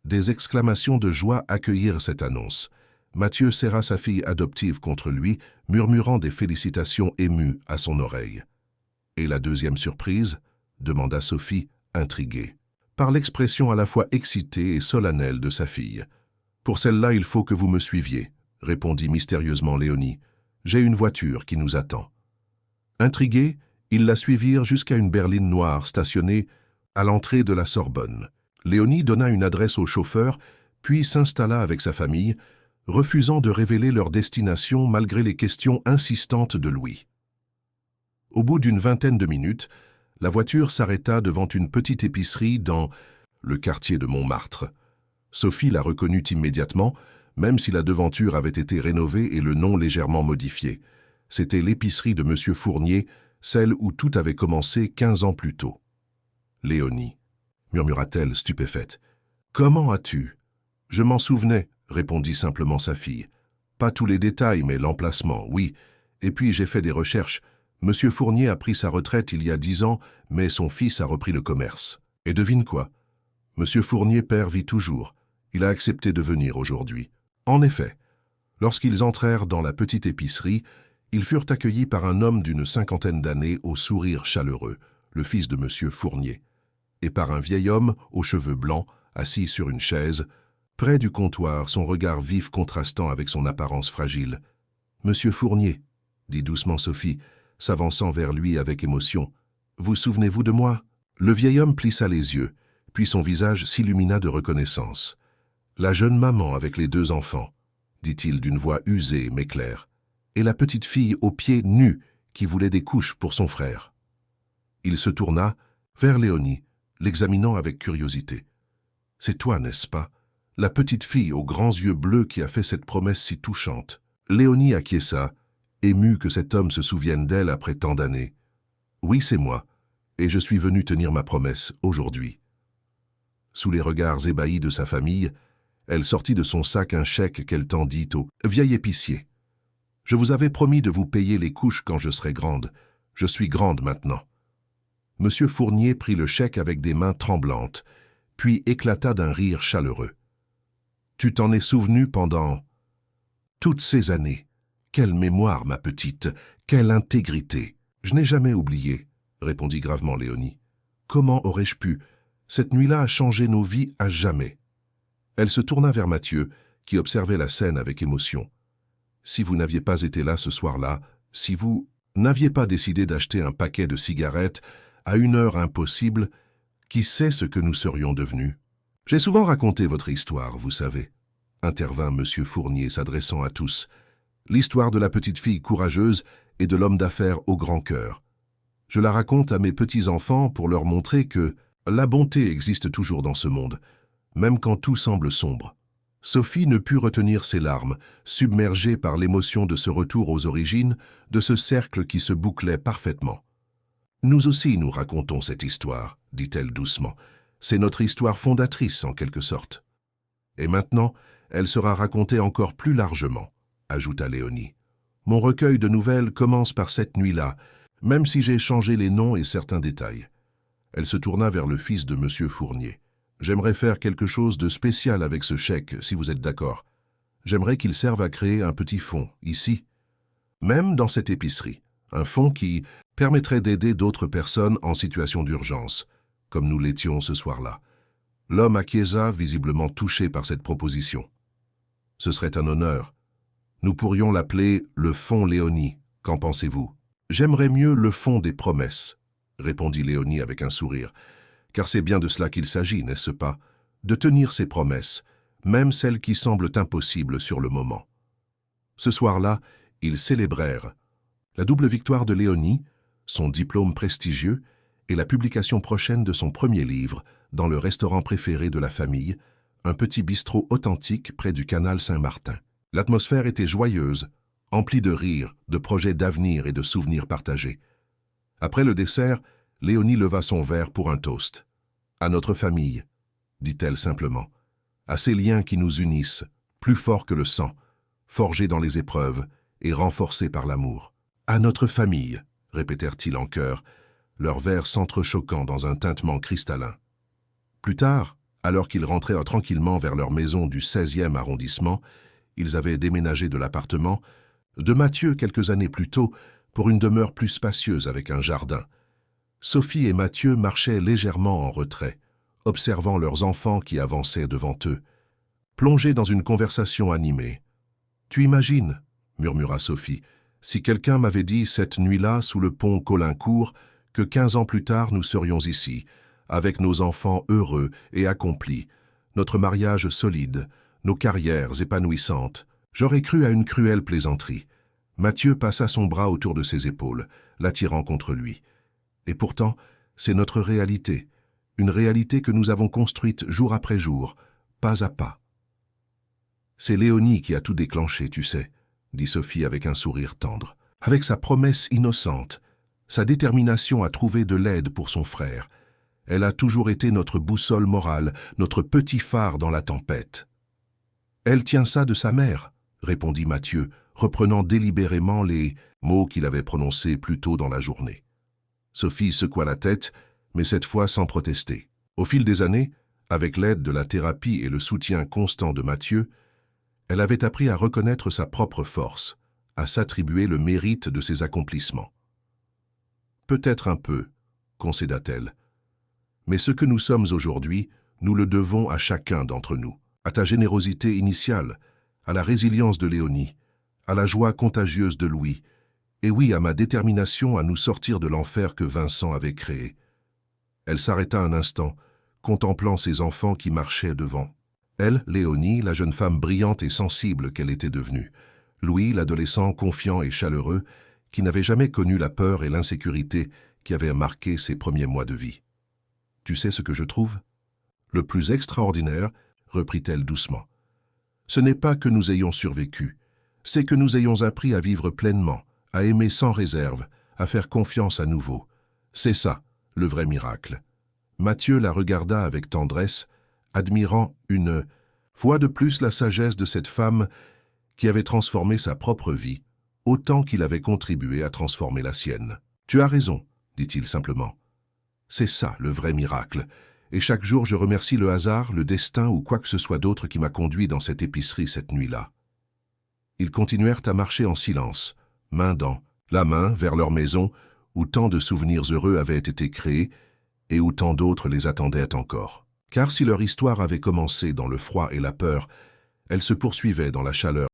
Des exclamations de joie accueillirent cette annonce. Mathieu serra sa fille adoptive contre lui, murmurant des félicitations émues à son oreille. « Et la deuxième surprise ?» demanda Sophie, intriguée, par l'expression à la fois excitée et solennelle de sa fille. « Pour celle-là, il faut que vous me suiviez, » répondit mystérieusement Léonie. « J'ai une voiture qui nous attend. » Intrigués, ils la suivirent jusqu'à une berline noire stationnée à l'entrée de la Sorbonne. Léonie donna une adresse au chauffeur, puis s'installa avec sa famille, refusant de révéler leur destination malgré les questions insistantes de Louis. Au bout d'une vingtaine de minutes, la voiture s'arrêta devant une petite épicerie dans le quartier de Montmartre. Sophie la reconnut immédiatement, même si la devanture avait été rénovée et le nom légèrement modifié. C'était l'épicerie de M. Fournier, celle où tout avait commencé 15 ans plus tôt. « Léonie » murmura-t-elle stupéfaite. « Comment as-tu » ?»« Je m'en souvenais, » répondit simplement sa fille. « Pas tous les détails, mais l'emplacement, oui. Et puis j'ai fait des recherches. Monsieur Fournier a pris sa retraite il y a 10 ans, mais son fils a repris le commerce. Et devine quoi? Monsieur Fournier père vit toujours. Il a accepté de venir aujourd'hui. » En effet, lorsqu'ils entrèrent dans la petite épicerie, ils furent accueillis par un homme d'une 50aine d'années au sourire chaleureux, le fils de Monsieur Fournier, et par un vieil homme aux cheveux blancs, assis sur une chaise, près du comptoir, son regard vif contrastant avec son apparence fragile. « Monsieur Fournier, » dit doucement Sophie, s'avançant vers lui avec émotion, « vous souvenez-vous de moi ?» Le vieil homme plissa les yeux, puis son visage s'illumina de reconnaissance. « La jeune maman avec les 2 enfants, » dit-il d'une voix usée mais claire, « et la petite fille aux pieds nus qui voulait des couches pour son frère. » Il se tourna vers Léonie, l'examinant avec curiosité. « C'est toi, n'est-ce pas, la petite fille aux grands yeux bleus qui a fait cette promesse si touchante ?» Léonie acquiesça, émue que cet homme se souvienne d'elle après tant d'années. « Oui, c'est moi, et je suis venu tenir ma promesse aujourd'hui. » Sous les regards ébahis de sa famille, elle sortit de son sac un chèque qu'elle tendit au vieil épicier. « Je vous avais promis de vous payer les couches quand je serai grande. Je suis grande maintenant. » Monsieur Fournier prit le chèque avec des mains tremblantes, puis éclata d'un rire chaleureux. « Tu t'en es souvenu pendant toutes ces années. Quelle mémoire, ma petite, quelle intégrité. »« Je n'ai jamais oublié, » répondit gravement Léonie. « Comment aurais-je pu? Cette nuit-là a changé nos vies à jamais. » Elle se tourna vers Mathieu, qui observait la scène avec émotion. « Si vous n'aviez pas été là ce soir-là, si vous n'aviez pas décidé d'acheter un paquet de cigarettes à une heure impossible, qui sait ce que nous serions devenus? J'ai souvent raconté votre histoire, vous savez, » intervint M. Fournier s'adressant à tous. « L'histoire de la petite fille courageuse et de l'homme d'affaires au grand cœur. Je la raconte à mes petits-enfants pour leur montrer que la bonté existe toujours dans ce monde, même quand tout semble sombre. » Sophie ne put retenir ses larmes, submergée par l'émotion de ce retour aux origines, de ce cercle qui se bouclait parfaitement. « Nous aussi nous racontons cette histoire, » dit-elle doucement. « C'est notre histoire fondatrice, en quelque sorte. »« Et maintenant, elle sera racontée encore plus largement, » ajouta Léonie. « Mon recueil de nouvelles commence par cette nuit-là, même si j'ai changé les noms et certains détails. » Elle se tourna vers le fils de M. Fournier. « J'aimerais faire quelque chose de spécial avec ce chèque, si vous êtes d'accord. J'aimerais qu'il serve à créer un petit fonds, ici, même dans cette épicerie. Un fonds qui permettrait d'aider d'autres personnes en situation d'urgence, comme nous l'étions ce soir-là. » L'homme acquiesça, visiblement touché par cette proposition. « Ce serait un honneur. Nous pourrions l'appeler le Fonds Léonie. Qu'en pensez-vous? »« J'aimerais mieux le Fonds des promesses. » répondit Léonie avec un sourire. Car c'est bien de cela qu'il s'agit, n'est-ce pas? De tenir ses promesses, même celles qui semblent impossibles sur le moment. Ce soir-là, ils célébrèrent la double victoire de Léonie, son diplôme prestigieux et la publication prochaine de son premier livre dans le restaurant préféré de la famille, un petit bistrot authentique près du canal Saint-Martin. L'atmosphère était joyeuse, emplie de rires, de projets d'avenir et de souvenirs partagés. Après le dessert, Léonie leva son verre pour un toast. « À notre famille », dit-elle simplement, « à ces liens qui nous unissent, plus forts que le sang, forgés dans les épreuves et renforcés par l'amour. »« À notre famille », répétèrent-ils en chœur, leurs verres s'entrechoquant dans un tintement cristallin. Plus tard, alors qu'ils rentrèrent tranquillement vers leur maison du 16e arrondissement, ils avaient déménagé de l'appartement de Mathieu quelques années plus tôt pour une demeure plus spacieuse avec un jardin. Sophie et Mathieu marchaient légèrement en retrait, observant leurs enfants qui avançaient devant eux, plongés dans une conversation animée. « Tu imagines, » murmura Sophie, « si quelqu'un m'avait dit cette nuit-là sous le pont Caulaincourt que 15 ans plus tard nous serions ici, avec nos enfants heureux et accomplis, notre mariage solide, nos carrières épanouissantes. J'aurais cru à une cruelle plaisanterie. » Mathieu passa son bras autour de ses épaules, l'attirant contre lui. Et pourtant, c'est notre réalité, une réalité que nous avons construite jour après jour, pas à pas. C'est Léonie qui a tout déclenché, tu sais, dit Sophie avec un sourire tendre. Avec sa promesse innocente, sa détermination à trouver de l'aide pour son frère, elle a toujours été notre boussole morale, notre petit phare dans la tempête. Elle tient ça de sa mère, répondit Mathieu, reprenant délibérément les mots qu'il avait prononcés plus tôt dans la journée. Sophie secoua la tête, mais cette fois sans protester. Au fil des années, avec l'aide de la thérapie et le soutien constant de Mathieu, elle avait appris à reconnaître sa propre force, à s'attribuer le mérite de ses accomplissements. Peut-être un peu, concéda-t-elle, mais ce que nous sommes aujourd'hui, nous le devons à chacun d'entre nous, à ta générosité initiale, à la résilience de Léonie, à la joie contagieuse de Louis, et oui, à ma détermination à nous sortir de l'enfer que Vincent avait créé. Elle s'arrêta un instant, contemplant ses enfants qui marchaient devant. Elle, Léonie, la jeune femme brillante et sensible qu'elle était devenue. Louis, l'adolescent confiant et chaleureux, qui n'avait jamais connu la peur et l'insécurité qui avaient marqué ses premiers mois de vie. « Tu sais ce que je trouve ? Le plus extraordinaire, reprit-elle doucement. Ce n'est pas que nous ayons survécu, c'est que nous ayons appris à vivre pleinement, à aimer sans réserve, à faire confiance à nouveau. C'est ça, le vrai miracle. » Mathieu la regarda avec tendresse, admirant une fois de plus la sagesse de cette femme qui avait transformé sa propre vie, autant qu'il avait contribué à transformer la sienne. « Tu as raison, » dit-il simplement. « C'est ça, le vrai miracle. Et chaque jour, je remercie le hasard, le destin ou quoi que ce soit d'autre qui m'a conduit dans cette épicerie cette nuit-là. » Ils continuèrent à marcher en silence, main dans la main vers leur maison, où tant de souvenirs heureux avaient été créés et où tant d'autres les attendaient encore. Car si leur histoire avait commencé dans le froid et la peur, elle se poursuivait dans la chaleur